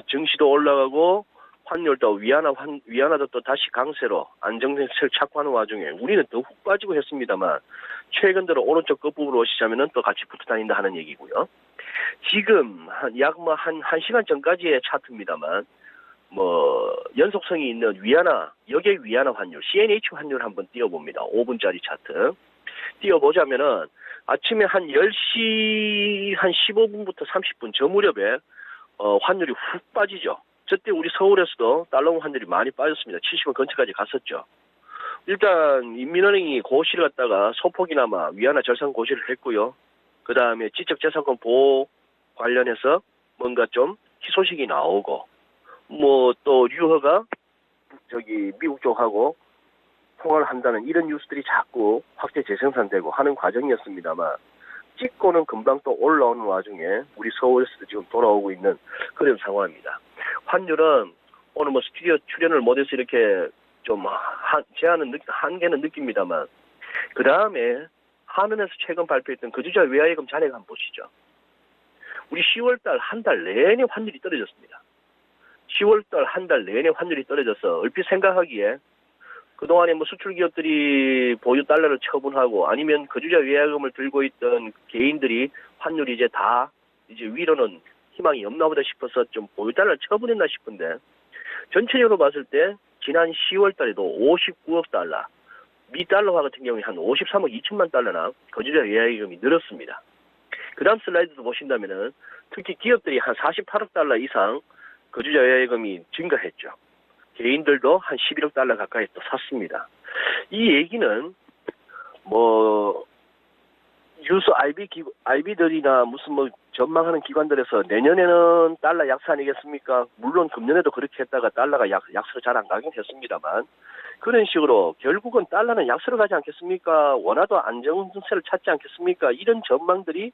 증시도 올라가고 환율도 위안화도 또 다시 강세로 안정세를 찾고 하는 와중에 우리는 더 훅 빠지고 했습니다만, 최근 들어 오른쪽 끝부분으로 오시자면은 또 같이 붙어 다닌다 하는 얘기고요. 지금 약 1시간 전까지의 차트입니다만, 연속성이 있는 여객 위안화 환율, CNH 환율 한번 띄워봅니다. 5분짜리 차트. 띄워보자면은 아침에 한 10시 한 15분부터 30분 저 무렵에 환율이 훅 빠지죠. 저때 우리 서울에서도 달러 환율이 많이 빠졌습니다. 70원 근처까지 갔었죠. 일단 인민은행이 고시를 갖다가 소폭이나마 위안화 절상 고시를 했고요. 그 다음에 지적재산권 보호 관련해서 뭔가 좀 희소식이 나오고, 또 류허가 미국 쪽하고 통화를 한다는 이런 뉴스들이 자꾸 확대 재생산되고 하는 과정이었습니다만, 찍고는 금방 또 올라오는 와중에 우리 서울에서도 지금 돌아오고 있는 그런 상황입니다. 환율은 오늘 스튜디오 출연을 못해서 이렇게 좀 한계는 느낍니다만, 그 다음에 한은에서 최근 발표했던 거주자 외화예금 잔액 한번 보시죠. 우리 10월달 한 달 내내 환율이 떨어졌습니다. 10월달 한 달 내내 환율이 떨어져서 얼핏 생각하기에 그동안에 수출 기업들이 보유 달러를 처분하고 아니면 거주자 외화예금을 들고 있던 개인들이 환율이 이제 위로는 희망이 없나 보다 싶어서 좀 보유 달러를 처분했나 싶은데, 전체적으로 봤을 때 지난 10월 달에도 59억 달러, 미 달러화 같은 경우에 한 53억 2천만 달러나 거주자 외화예금이 늘었습니다. 그 다음 슬라이드도 보신다면은 특히 기업들이 한 48억 달러 이상 거주자 예금이 증가했죠. 개인들도 한 11억 달러 가까이 또 샀습니다. 이 얘기는 유수 IB들이나 무슨 전망하는 기관들에서 내년에는 달러 약세 아니겠습니까? 물론 금년에도 그렇게 했다가 달러가 약세로 잘 안 가긴 했습니다만 그런 식으로 결국은 달러는 약세로 가지 않겠습니까? 원화도 안정세를 찾지 않겠습니까? 이런 전망들이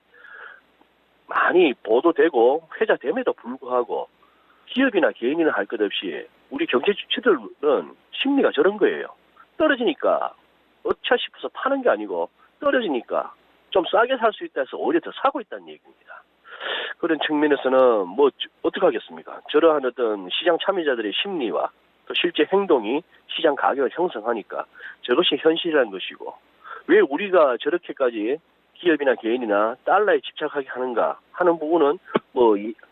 많이 보도되고 회자됨에도 불구하고 기업이나 개인이나 할 것 없이 우리 경제 주체들은 심리가 저런 거예요. 떨어지니까 어차 싶어서 파는 게 아니고 떨어지니까 좀 싸게 살 수 있다 해서 오히려 더 사고 있다는 얘기입니다. 그런 측면에서는 어떻게 하겠습니까? 저러한 어떤 시장 참여자들의 심리와 또 실제 행동이 시장 가격을 형성하니까 저것이 현실이라는 것이고 왜 우리가 저렇게까지 기업이나 개인이나 달러에 집착하게 하는가 하는 부분은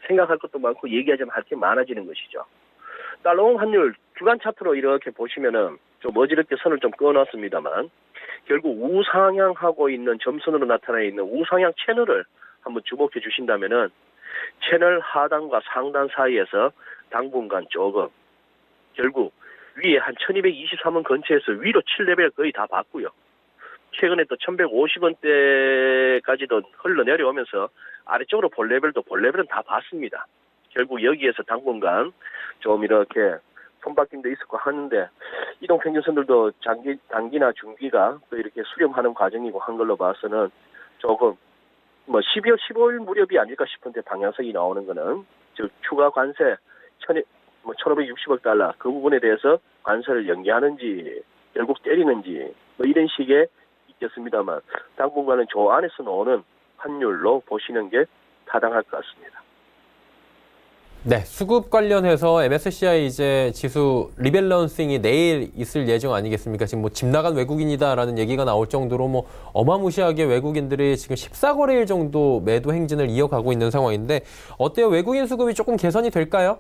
생각할 것도 많고 얘기하자면 할 게 많아지는 것이죠. 달러원 환율 주간 차트로 이렇게 보시면은 좀 어지럽게 선을 좀 그어놨습니다만 결국 우상향하고 있는 점선으로 나타나 있는 우상향 채널을 한번 주목해 주신다면은 채널 하단과 상단 사이에서 당분간 조금 결국 위에 한 1223원 근처에서 위로 7레벨 거의 다 봤고요. 최근에 또 1150원대까지도 흘러내려오면서 아래쪽으로 볼레벨은 다 봤습니다. 결국 여기에서 당분간 좀 이렇게 손바뀜도 있었고 하는데 이동평균선들도 단기나 중기가 또 이렇게 수렴하는 과정이고 한 걸로 봐서는 조금 12월 15일 무렵이 아닐까 싶은데 방향성이 나오는 거는 즉 추가 관세 1,560억 달러 그 부분에 대해서 관세를 연기하는지 결국 때리는지 이런 식의 있겠습니다만 당분간은 저 안에서 나오는 환율로 보시는 게 타당할 것 같습니다. 네, 수급 관련해서 MSCI 이제 지수 리밸런싱이 내일 있을 예정 아니겠습니까? 지금 집 나간 외국인이다라는 얘기가 나올 정도로 어마무시하게 외국인들이 지금 14거래일 정도 매도 행진을 이어가고 있는 상황인데 어때요? 외국인 수급이 조금 개선이 될까요?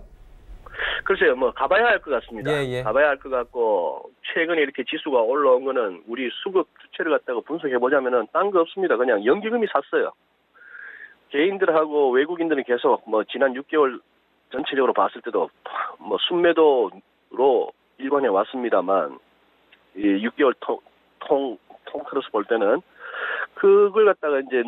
글쎄요, 가봐야 할 것 같습니다. 예. 가봐야 할 것 같고, 최근에 이렇게 지수가 올라온 거는 우리 수급 주체를 갖다가 분석해보자면은 딴 거 없습니다. 그냥 연기금이 샀어요. 개인들하고 외국인들은 계속 지난 6개월 전체적으로 봤을 때도 순매도로 일관해 왔습니다만, 이 6개월 통틀어서 볼 때는 그걸 갖다가 이제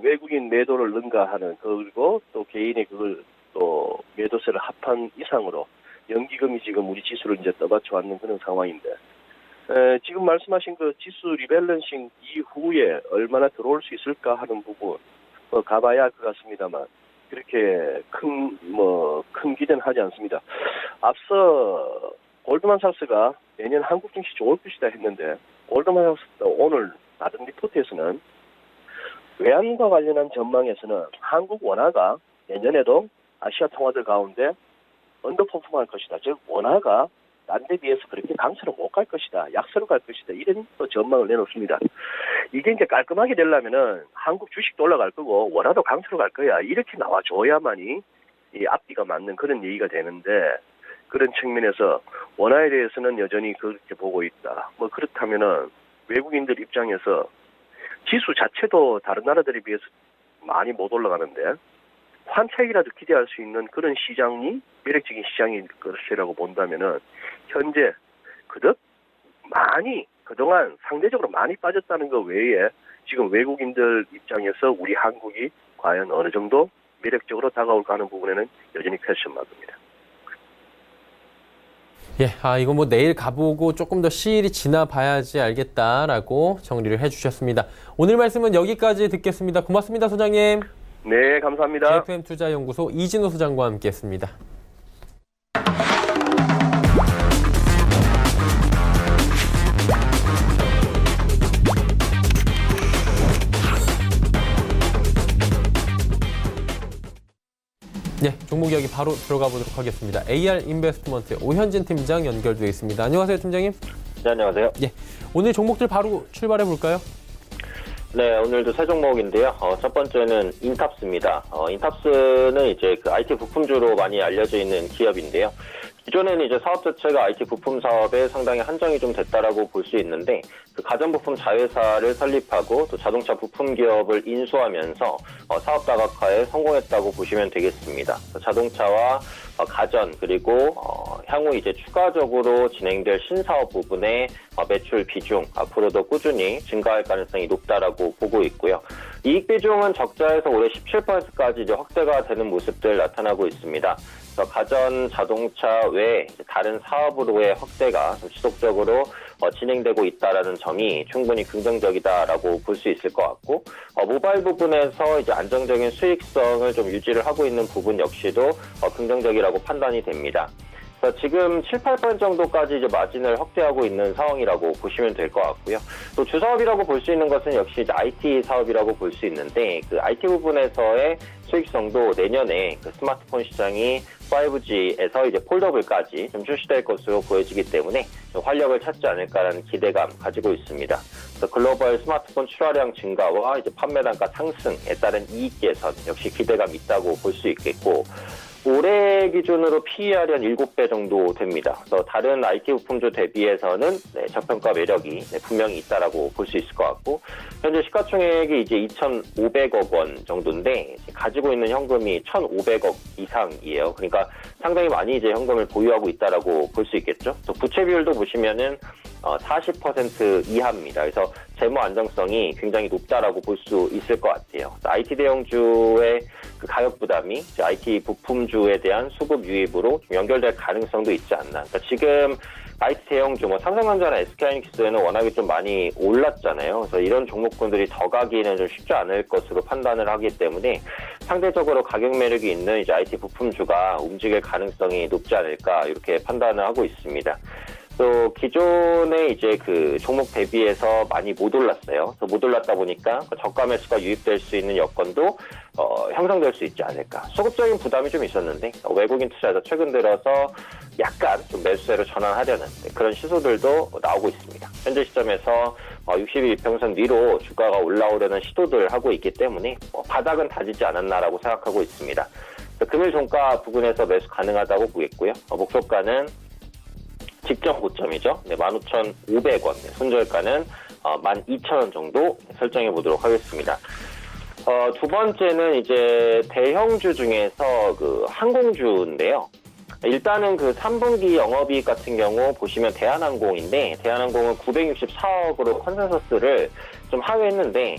외국인 매도를 능가하는 그리고 또 개인의 그걸 또 매도세를 합한 이상으로 연기금이 지금 우리 지수를 이제 떠받쳐 왔는 그런 상황인데 지금 말씀하신 그 지수 리밸런싱 이후에 얼마나 들어올 수 있을까 하는 부분 가봐야 할 것 같습니다만 그렇게 큰 기대는 하지 않습니다. 앞서 골드만삭스가 내년 한국 증시 좋을 것이다 했는데 골드만삭스가 오늘 나른 리포트에서는 외환과 관련한 전망에서는 한국 원화가 내년에도 아시아 통화들 가운데 언더퍼폼할 것이다. 즉 원화가 딴 데 비해서 그렇게 강세로 못 갈 것이다. 약세로 갈 것이다. 이런 또 전망을 내놓습니다. 이게 이제 깔끔하게 되려면은 한국 주식도 올라갈 거고 원화도 강세로 갈 거야. 이렇게 나와줘야만이 이 앞뒤가 맞는 그런 얘기가 되는데 그런 측면에서 원화에 대해서는 여전히 그렇게 보고 있다. 그렇다면은 외국인들 입장에서 지수 자체도 다른 나라들에 비해서 많이 못 올라가는데 환차익이라도 기대할 수 있는 그런 시장이 매력적인 시장일 것이라고 본다면은 현재 그동안 상대적으로 많이 빠졌다는 것 외에 지금 외국인들 입장에서 우리 한국이 과연 어느 정도 매력적으로 다가올까 하는 부분에는 여전히 퀘스천 마크입니다. 예, 이거 내일 가보고 조금 더 시일이 지나봐야지 알겠다라고 정리를 해주셨습니다. 오늘 말씀은 여기까지 듣겠습니다. 고맙습니다, 소장님. 네, 감사합니다. JFM 투자연구소 이진호 소장과 함께했습니다. 네, 종목 이야기 바로 들어가 보도록 하겠습니다. AR 인베스트먼트의 오현진 팀장 연결되어 있습니다. 안녕하세요, 팀장님. 네, 안녕하세요. 예, 오늘 종목들 바로 출발해 볼까요? 네, 오늘도 세 종목인데요. 첫 번째는 인탑스입니다. 인탑스는 이제 그 IT 부품주로 많이 알려져 있는 기업인데요. 기존에는 이제 사업 자체가 IT 부품 사업에 상당히 한정이 좀 됐다라고 볼 수 있는데, 그 가전부품 자회사를 설립하고 또 자동차 부품 기업을 인수하면서 사업 다각화에 성공했다고 보시면 되겠습니다. 자동차와 가전 그리고 향후 이제 추가적으로 진행될 신사업 부분의 매출 비중 앞으로도 꾸준히 증가할 가능성이 높다라고 보고 있고요. 이익 비중은 적자에서 올해 17%까지 이제 확대가 되는 모습들 나타나고 있습니다. 그래서 가전, 자동차 외에 다른 사업으로의 확대가 좀 지속적으로 진행되고 있다라는 점이 충분히 긍정적이다라고 볼 수 있을 것 같고, 모바일 부분에서 이제 안정적인 수익성을 좀 유지를 하고 있는 부분 역시도 긍정적이라고 판단이 됩니다. 그래서 지금 7, 8% 정도까지 이제 마진을 확대하고 있는 상황이라고 보시면 될 것 같고요. 또 주사업이라고 볼 수 있는 것은 역시 이제 IT 사업이라고 볼 수 있는데, 그 IT 부분에서의 수익성도 내년에 그 스마트폰 시장이 5G에서 이제 폴더블까지 좀 출시될 것으로 보여지기 때문에 좀 활력을 찾지 않을까라는 기대감 가지고 있습니다. 그래서 글로벌 스마트폰 출하량 증가와 이제 판매 단가 상승에 따른 이익 개선 역시 기대감 있다고 볼 수 있겠고, 올해 기준으로 PER이 한 7배 정도 됩니다. 그래서 다른 IT 부품주 대비해서는 저평가 매력이 분명히 있다라고 볼 수 있을 것 같고, 현재 시가총액이 이제 2,500억 원 정도인데 가지고 있는 현금이 1,500억 이상이에요. 그러니까 상당히 많이 이제 현금을 보유하고 있다라고 볼 수 있겠죠. 또 부채 비율도 보시면은 40% 이하입니다. 그래서 재무 안정성이 굉장히 높다라고 볼 수 있을 것 같아요. IT 대형주의 그 가격 부담이 IT 부품주에 대한 수급 유입으로 좀 연결될 가능성도 있지 않나. 그러니까 지금 IT 대형주, 삼성전자나 SK하이닉스는 워낙에 좀 많이 올랐잖아요. 그래서 이런 종목군들이 더 가기에는 좀 쉽지 않을 것으로 판단을 하기 때문에 상대적으로 가격 매력이 있는 이제 IT 부품주가 움직일 가능성이 높지 않을까 이렇게 판단을 하고 있습니다. 또 기존에 이제 그 종목 대비해서 많이 못 올랐어요. 그래서 못 올랐다 보니까 저가 매수가 유입될 수 있는 여건도 형성될 수 있지 않을까. 소극적인 부담이 좀 있었는데 외국인 투자자 최근 들어서 약간 좀 매수세로 전환하려는 그런 시도들도 나오고 있습니다. 현재 시점에서 60일 이평선 위로 주가가 올라오려는 시도들 하고 있기 때문에 바닥은 다지지 않았나라고 생각하고 있습니다. 금일 종가 부근에서 매수 가능하다고 보겠고요. 목표가는 직전 고점이죠. 15,500원. 손절가는 12,000원 정도 설정해 보도록 하겠습니다. 두 번째는 이제 대형주 중에서 그 항공주인데요. 일단은 그 3분기 영업이익 같은 경우 보시면 대한항공인데, 대한항공은 964억으로 컨센서스를 좀 하회했는데,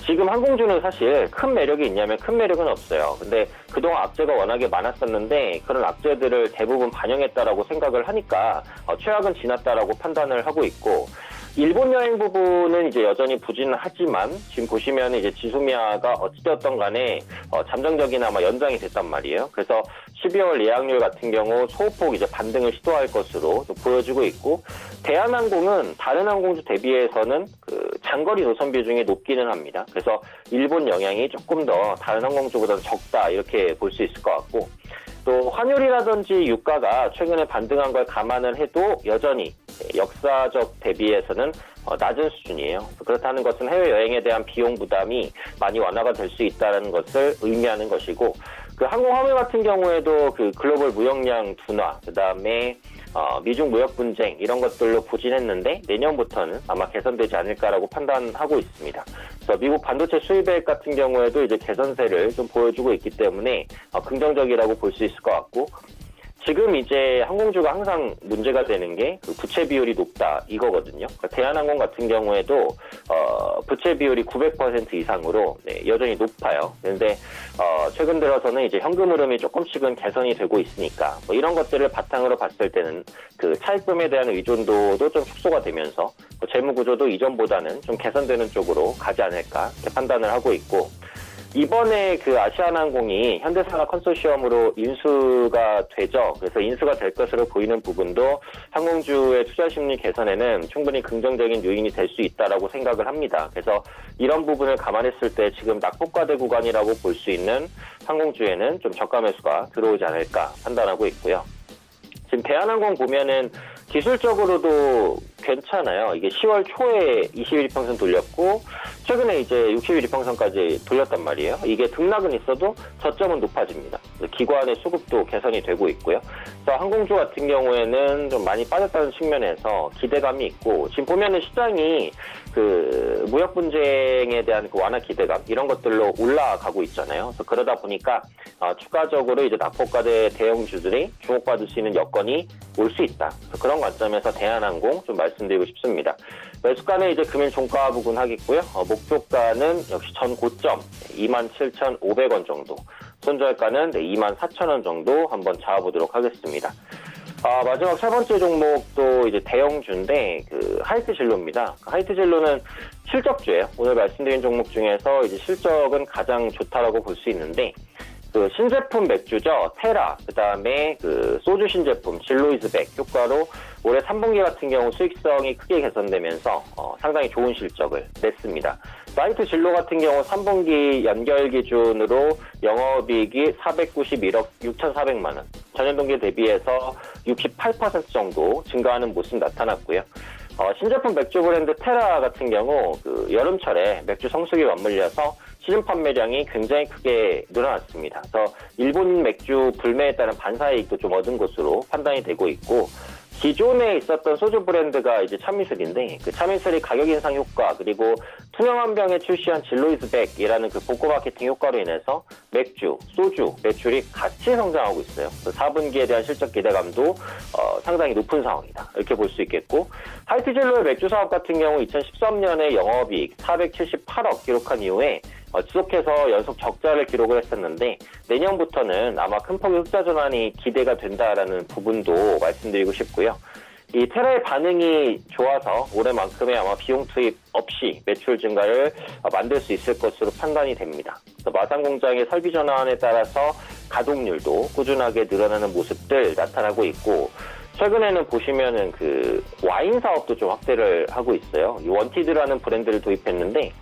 지금 항공주는 사실 큰 매력이 있냐면 큰 매력은 없어요. 근데 그동안 악재가 워낙에 많았었는데 그런 악재들을 대부분 반영했다라고 생각을 하니까 최악은 지났다라고 판단을 하고 있고, 일본 여행 부분은 이제 여전히 부진하지만 지금 보시면 이제 지소미아가 어찌되었던 간에 잠정적이나 연장이 됐단 말이에요. 그래서 12월 예약률 같은 경우 소폭 이제 반등을 시도할 것으로 보여지고 있고, 대한항공은 다른 항공주 대비해서는 그 장거리 노선 비중이 높기는 합니다. 그래서 일본 영향이 조금 더 다른 항공주보다는 적다 이렇게 볼 수 있을 것 같고, 또 환율이라든지 유가가 최근에 반등한 걸 감안을 해도 여전히 역사적 대비해서는 낮은 수준이에요. 그렇다는 것은 해외여행에 대한 비용 부담이 많이 완화가 될 수 있다는 것을 의미하는 것이고, 그 항공 화물 같은 경우에도 그 글로벌 무역량 둔화, 그 다음에 미중 무역 분쟁 이런 것들로 부진했는데 내년부터는 아마 개선되지 않을까라고 판단하고 있습니다. 그래서 미국 반도체 수입액 같은 경우에도 이제 개선세를 좀 보여주고 있기 때문에 긍정적이라고 볼 수 있을 것 같고, 지금 이제 항공주가 항상 문제가 되는 게 그 부채 비율이 높다 이거거든요. 그러니까 대한항공 같은 경우에도 부채 비율이 900% 이상으로 여전히 높아요. 그런데 최근 들어서는 이제 현금 흐름이 조금씩은 개선이 되고 있으니까 이런 것들을 바탕으로 봤을 때는 그 차입금에 대한 의존도도 좀 축소가 되면서 재무 구조도 이전보다는 좀 개선되는 쪽으로 가지 않을까 이렇게 판단을 하고 있고, 이번에 그 아시아나항공이 현대산하 컨소시엄으로 인수가 되죠. 그래서 인수가 될 것으로 보이는 부분도 항공주의 투자 심리 개선에는 충분히 긍정적인 요인이 될 수 있다라고 생각을 합니다. 그래서 이런 부분을 감안했을 때 지금 낙폭과대 구간이라고 볼 수 있는 항공주에는 좀 저가 매수가 들어오지 않을까 판단하고 있고요. 지금 대한항공 보면은 기술적으로도 괜찮아요. 이게 10월 초에 21평선 돌렸고 최근에 이제 60일 이평선까지 돌렸단 말이에요. 이게 등락은 있어도 저점은 높아집니다. 기관의 수급도 개선이 되고 있고요. 그래서 항공주 같은 경우에는 좀 많이 빠졌다는 측면에서 기대감이 있고, 지금 보면은 시장이 그 무역 분쟁에 대한 그 완화 기대감 이런 것들로 올라가고 있잖아요. 그래서 그러다 보니까 추가적으로 이제 낙폭과대 대형주들이 주목받을 수 있는 여건이 올 수 있다. 그래서 그런 관점에서 대한항공 좀 말씀드리고 싶습니다. 매수가는 이제 금일 종가 부근 하겠고요. 목표가는 역시 전 고점 27,500원 정도, 손절가는 24,000원 정도 한번 잡아보도록 하겠습니다. 마지막 세 번째 종목도 이제 대형주인데 그 하이트 진로입니다. 하이트 진로는 실적주예요. 오늘 말씀드린 종목 중에서 이제 실적은 가장 좋다라고 볼 수 있는데, 그 신제품 맥주죠. 테라, 그 다음에 그 소주 신제품 진로이즈백 효과로 올해 3분기 같은 경우 수익성이 크게 개선되면서 상당히 좋은 실적을 냈습니다. 하이트 진로 같은 경우 3분기 연결 기준으로 영업이익이 491억 6,400만 원, 전년 동기 대비해서 68% 정도 증가하는 모습 나타났고요. 신제품 맥주 브랜드 테라 같은 경우 그 여름철에 맥주 성수기 맞물려서 시즌 판매량이 굉장히 크게 늘어났습니다. 그래서 일본 맥주 불매에 따른 반사이익도 좀 얻은 것으로 판단이 되고 있고, 기존에 있었던 소주 브랜드가 이제 참이슬인데, 그 참이슬이 가격 인상 효과 그리고 투명한 병에 출시한 진로이즈백이라는 그 복고 마케팅 효과로 인해서 맥주, 소주 매출이 같이 성장하고 있어요. 4분기에 대한 실적 기대감도 상당히 높은 상황이다, 이렇게 볼 수 있겠고, 하이트 진로의 맥주 사업 같은 경우 2013년에 영업이익 478억 기록한 이후에 지속해서 연속 적자를 기록을 했었는데, 내년부터는 아마 큰 폭의 흑자 전환이 기대가 된다라는 부분도 말씀드리고 싶고요. 이 테라의 반응이 좋아서 올해만큼의 아마 비용 투입 없이 매출 증가를 만들 수 있을 것으로 판단이 됩니다. 그래서 마산 공장의 설비 전환에 따라서 가동률도 꾸준하게 늘어나는 모습들 나타나고 있고, 최근에는 보시면은 그 와인 사업도 좀 확대를 하고 있어요. 이 원티드라는 브랜드를 도입했는데,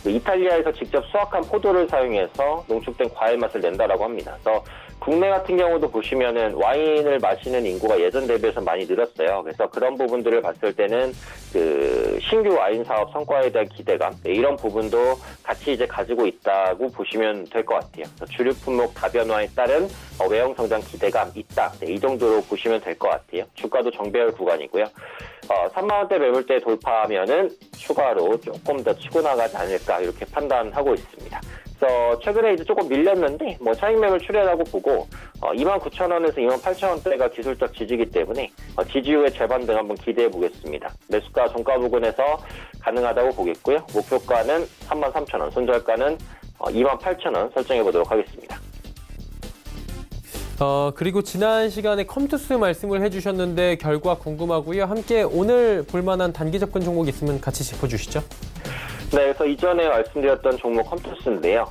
이탈리아에서 직접 수확한 포도를 사용해서 농축된 과일 맛을 낸다라고 합니다. 그래서 국내 같은 경우도 보시면은 와인을 마시는 인구가 예전 대비해서 많이 늘었어요. 그래서 그런 부분들을 봤을 때는 그 신규 와인 사업 성과에 대한 기대감, 이런 부분도 같이 이제 가지고 있다고 보시면 될 것 같아요. 주류 품목 다변화에 따른 외형 성장 기대감 있다, 이 정도로 보시면 될 것 같아요. 주가도 정배열 구간이고요. 3만 원대 매물대 돌파하면은 추가로 조금 더 치고 나가지 않을까, 이렇게 판단하고 있습니다. 그래서 최근에 이제 조금 밀렸는데 차익 매물 출현하고 보고 29,000원에서 28,000원대가 기술적 지지기 때문에 지지 후의 재반등 한번 기대해 보겠습니다. 매수가 종가 부근에서 가능하다고 보겠고요. 목표가는 33,000원, 손절가는 28,000원 설정해 보도록 하겠습니다. 그리고 지난 시간에 컴투스 말씀을 해주셨는데 결과 궁금하고요. 함께 오늘 볼만한 단기 접근 종목 있으면 같이 짚어주시죠. 네, 그래서 이전에 말씀드렸던 종목 컴투스인데요.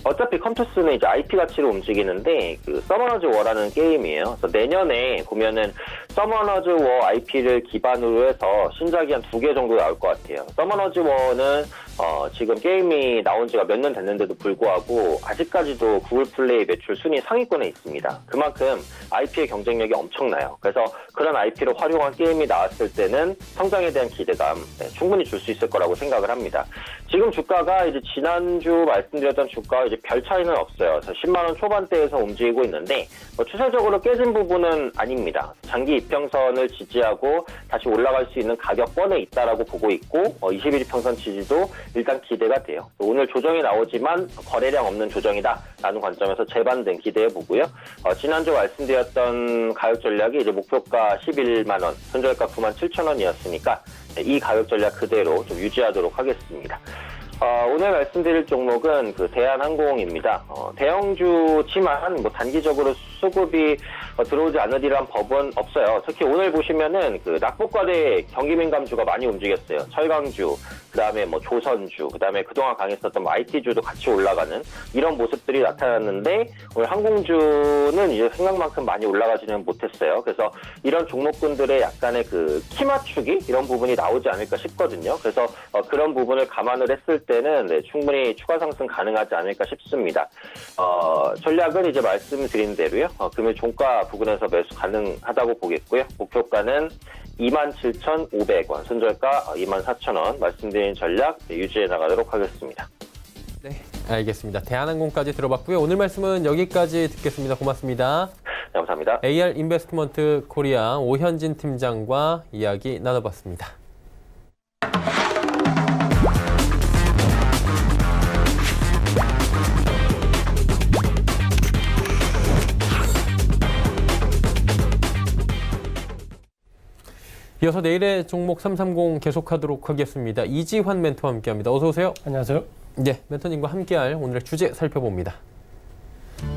어차피 컴투스는 이제 IP 가치로 움직이는데 그 서머너즈 워라는 게임이에요. 그래서 내년에 보면은 서머너즈 워 IP를 기반으로 해서 신작이 한 2개 정도 나올 것 같아요. 서머너즈 워는 지금 게임이 나온 지가 몇 년 됐는데도 불구하고 아직까지도 구글 플레이 매출 순위 상위권에 있습니다. 그만큼 IP의 경쟁력이 엄청나요. 그래서 그런 IP를 활용한 게임이 나왔을 때는 성장에 대한 기대감 충분히 줄 수 있을 거라고 생각을 합니다. 지금 주가가 이제 지난주 말씀드렸던 주가와 이제 별 차이는 없어요. 그래서 10만 원 초반대에서 움직이고 있는데 추세적으로 깨진 부분은 아닙니다. 장기 이평선을 지지하고 다시 올라갈 수 있는 가격권에 있다라고 보고 있고 21 이평선 지지도 일단 기대가 돼요. 오늘 조정이 나오지만 거래량 없는 조정이다라는 관점에서 재반등 기대해 보고요. 지난주 말씀드렸던 가격 전략이 이제 목표가 11만 원, 손절가 97,000원이었으니까 이 가격 전략 그대로 좀 유지하도록 하겠습니다. 오늘 말씀드릴 종목은 그 대한항공입니다. 대형주지만 단기적으로 수급이 들어오지 않으리란 법은 없어요. 특히 오늘 보시면은 그 낙폭과대 경기민감주가 많이 움직였어요. 철강주, 그다음에 조선주, 그다음에 그동안 강했었던 IT주도 같이 올라가는 이런 모습들이 나타났는데 오늘 항공주는 이제 생각만큼 많이 올라가지는 못했어요. 그래서 이런 종목군들의 약간의 그 키 맞추기 이런 부분이 나오지 않을까 싶거든요. 그래서 그런 부분을 감안을 했을 때는 충분히 추가 상승 가능하지 않을까 싶습니다. 전략은 이제 말씀드린 대로요. 금일 종가 부근에서 매수 가능하다고 보겠고요. 목표가는 27,500원, 손절가 24,000원 말씀드린 전략 유지해 나가도록 하겠습니다. 네, 알겠습니다. 대한항공까지 들어봤고요. 오늘 말씀은 여기까지 듣겠습니다. 고맙습니다. 네, 감사합니다. AR 인베스트먼트 코리아 오현진 팀장과 이야기 나눠봤습니다. 이어서 내일의 종목 330 계속하도록 하겠습니다. 이지환 멘토와 함께합니다. 어서 오세요. 안녕하세요. 네, 멘토님과 함께할 오늘의 주제 살펴봅니다.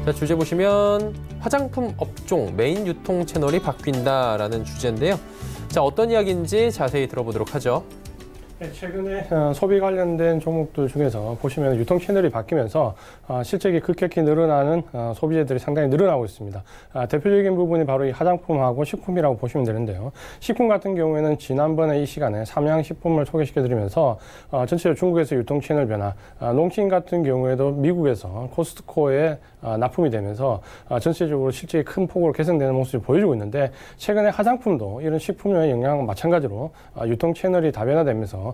자, 주제 보시면 화장품 업종 메인 유통 채널이 바뀐다라는 주제인데요. 자, 어떤 이야기인지 자세히 들어보도록 하죠. 네, 최근에 소비 관련된 종목들 중에서 보시면 유통 채널이 바뀌면서 실적이 급격히 늘어나는 소비재들이 상당히 늘어나고 있습니다. 대표적인 부분이 바로 이 화장품하고 식품이라고 보시면 되는데요. 식품 같은 경우에는 지난번에 이 시간에 삼양식품을 소개시켜드리면서 전체적으로 중국에서 유통 채널 변화, 농심 같은 경우에도 미국에서 코스트코에 납품이 되면서 전체적으로 실적이 큰 폭으로 개선되는 모습을 보여주고 있는데, 최근에 화장품도 이런 식품의 영향과 마찬가지로 유통 채널이 다변화되면서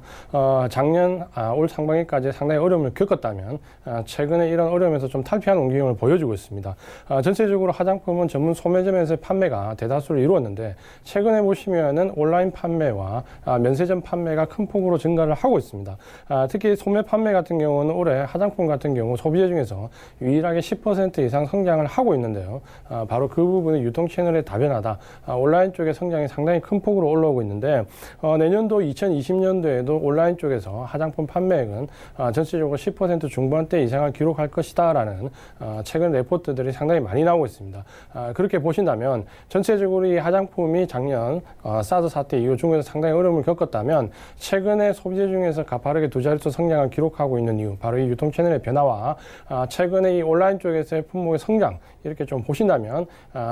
작년 올 상반기까지 상당히 어려움을 겪었다면 최근에 이런 어려움에서 좀 탈피하는 움직임을 보여주고 있습니다. 전체적으로 화장품은 전문 소매점에서의 판매가 대다수를 이루었는데, 최근에 보시면은 온라인 판매와 면세점 판매가 큰 폭으로 증가를 하고 있습니다. 특히 소매 판매 같은 경우는 올해 화장품 같은 경우 소비재 중에서 유일하게 10% 이상 성장을 하고 있는데요. 바로 그 부분이 유통 채널의 다변화다. 온라인 쪽의 성장이 상당히 큰 폭으로 올라오고 있는데, 내년도 2020년도에도 온라인 쪽에서 화장품 판매액은 전체적으로 10% 중반대 이상을 기록할 것이다라는 최근 레포트들이 상당히 많이 나오고 있습니다. 그렇게 보신다면 전체적으로 이 화장품이 작년 사드 사태 이후 중국에서 상당히 어려움을 겪었다면, 최근에 소비재 중에서 가파르게 두 자릿수 성장을 기록하고 있는 이유, 바로 이 유통 채널의 변화와 최근에 이 온라인 쪽에서의 품목의 성장, 이렇게 좀 보신다면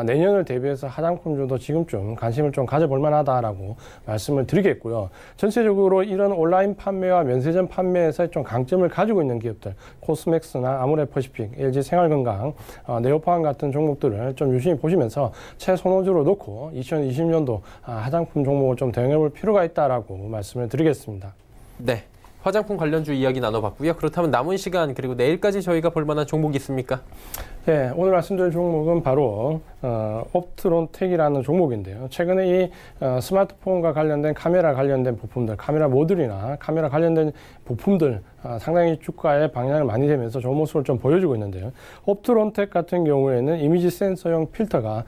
내년을 대비해서 화장품주도 지금쯤 관심을 좀 가져볼 만하다라고 말씀을 드리겠고요. 전체적으로 이런 온라인 판매와 면세점 판매에서 좀 강점을 가지고 있는 기업들, 코스맥스나 아모레퍼시픽, LG 생활건강, 네오파원 같은 종목들을 좀 유심히 보시면서 최선호주로 놓고 2020년도 화장품 종목을 좀 대응해 볼 필요가 있다라고 말씀을 드리겠습니다. 네, 화장품 관련주 이야기 나눠봤고요. 그렇다면 남은 시간 그리고 내일까지 저희가 볼 만한 종목이 있습니까? 네, 오늘 말씀드릴 종목은 바로 옵트론텍이라는 종목인데요. 최근에 이 스마트폰과 관련된 카메라 관련된 부품들, 카메라 모듈이나 카메라 관련된 부품들 상당히 주가에 방향을 많이 되면서 좋은 모습을 좀 보여주고 있는데요. 옵트론텍 같은 경우에는 이미지 센서용 필터가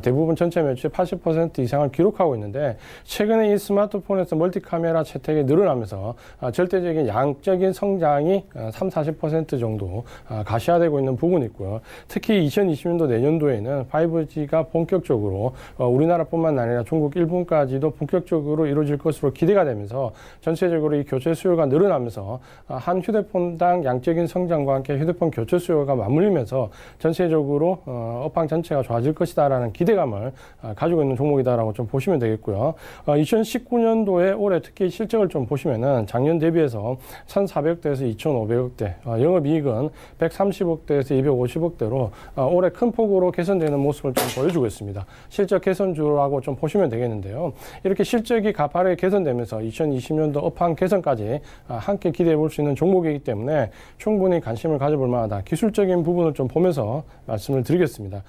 대부분 전체 매출의 80% 이상을 기록하고 있는데, 최근에 이 스마트폰에서 멀티카메라 채택이 늘어나면서 절대적인 양적인 성장이 30-40% 정도 가시화되고 있는 부분이 있고요. 특히 2020년도 내년도에는 5G가 본격적으로 우리나라뿐만 아니라 중국, 일본까지도 본격적으로 이루어질 것으로 기대가 되면서 전체적으로 이 교체 수요가 늘어나면서 한 휴대폰당 양적인 성장과 함께 휴대폰 교체 수요가 맞물리면서 전체적으로 업황 전체가 좋아질 것이다라는 기대감을 가지고 있는 종목이다라고 좀 보시면 되겠고요. 2019년도에 올해 특히 실적을 좀 보시면은 작년 대비해서 1,400대에서 2,500억대, 영업이익은 130억대에서 250억대로 올해 큰 폭으로 개선되는 모습을 좀 보여주고 있습니다. 실적 개선주라고 좀 보시면 되겠는데요. 이렇게 실적이 가파르게 개선되면서 2020년도 업황 개선까지 함께 기대해 볼 수 있는 종목이기 때문에 충분히 관심을 가져볼 만하다. 기술적인 부분을 좀 보면서 말씀을 드리겠습니다.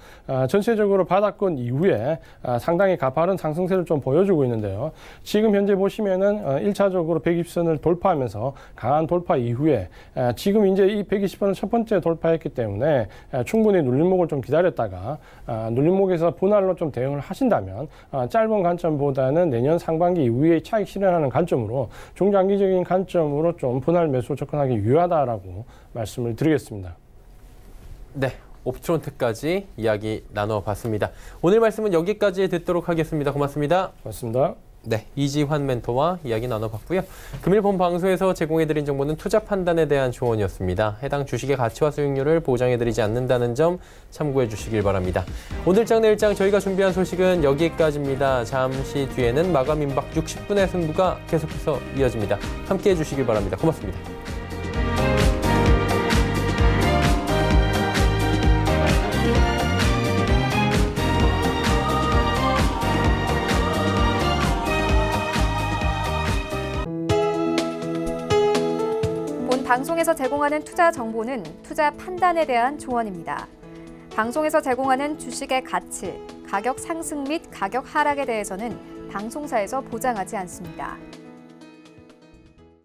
전체적으로 바닥권 이후에 상당히 가파른 상승세를 좀 보여주고 있는데요. 지금 현재 보시면은 1차적으로 120선을 돌파하면서 강한 돌파 이후에 지금 이제 이 120선을 첫 번째 돌파했기 때문에 충분히 눌림목을 좀 기다렸다가 눌림목에서 분할로 좀 대응을 하신다면 짧은 관점보다는 내년 상반기 이후에 차익 실현하는 관점으로 중장기적인 관점으로 좀 분할 매수 접근하기 유효하다라고 말씀을 드리겠습니다. 네, 옵트론텍까지 이야기 나눠봤습니다. 오늘 말씀은 여기까지 듣도록 하겠습니다. 고맙습니다. 고맙습니다. 네, 이지환 멘토와 이야기 나눠봤고요. 금일 본 방송에서 제공해드린 정보는 투자 판단에 대한 조언이었습니다. 해당 주식의 가치와 수익률을 보장해드리지 않는다는 점 참고해 주시길 바랍니다. 오늘장 내일장 저희가 준비한 소식은 여기까지입니다. 잠시 뒤에는 마감 임박 60분의 승부가 계속해서 이어집니다. 함께해 주시길 바랍니다. 고맙습니다. 방송에서 제공하는 투자 정보는 투자 판단에 대한 조언입니다. 방송에서 제공하는 주식의 가치, 가격 상승 및 가격 하락에 대해서는 방송사에서 보장하지 않습니다.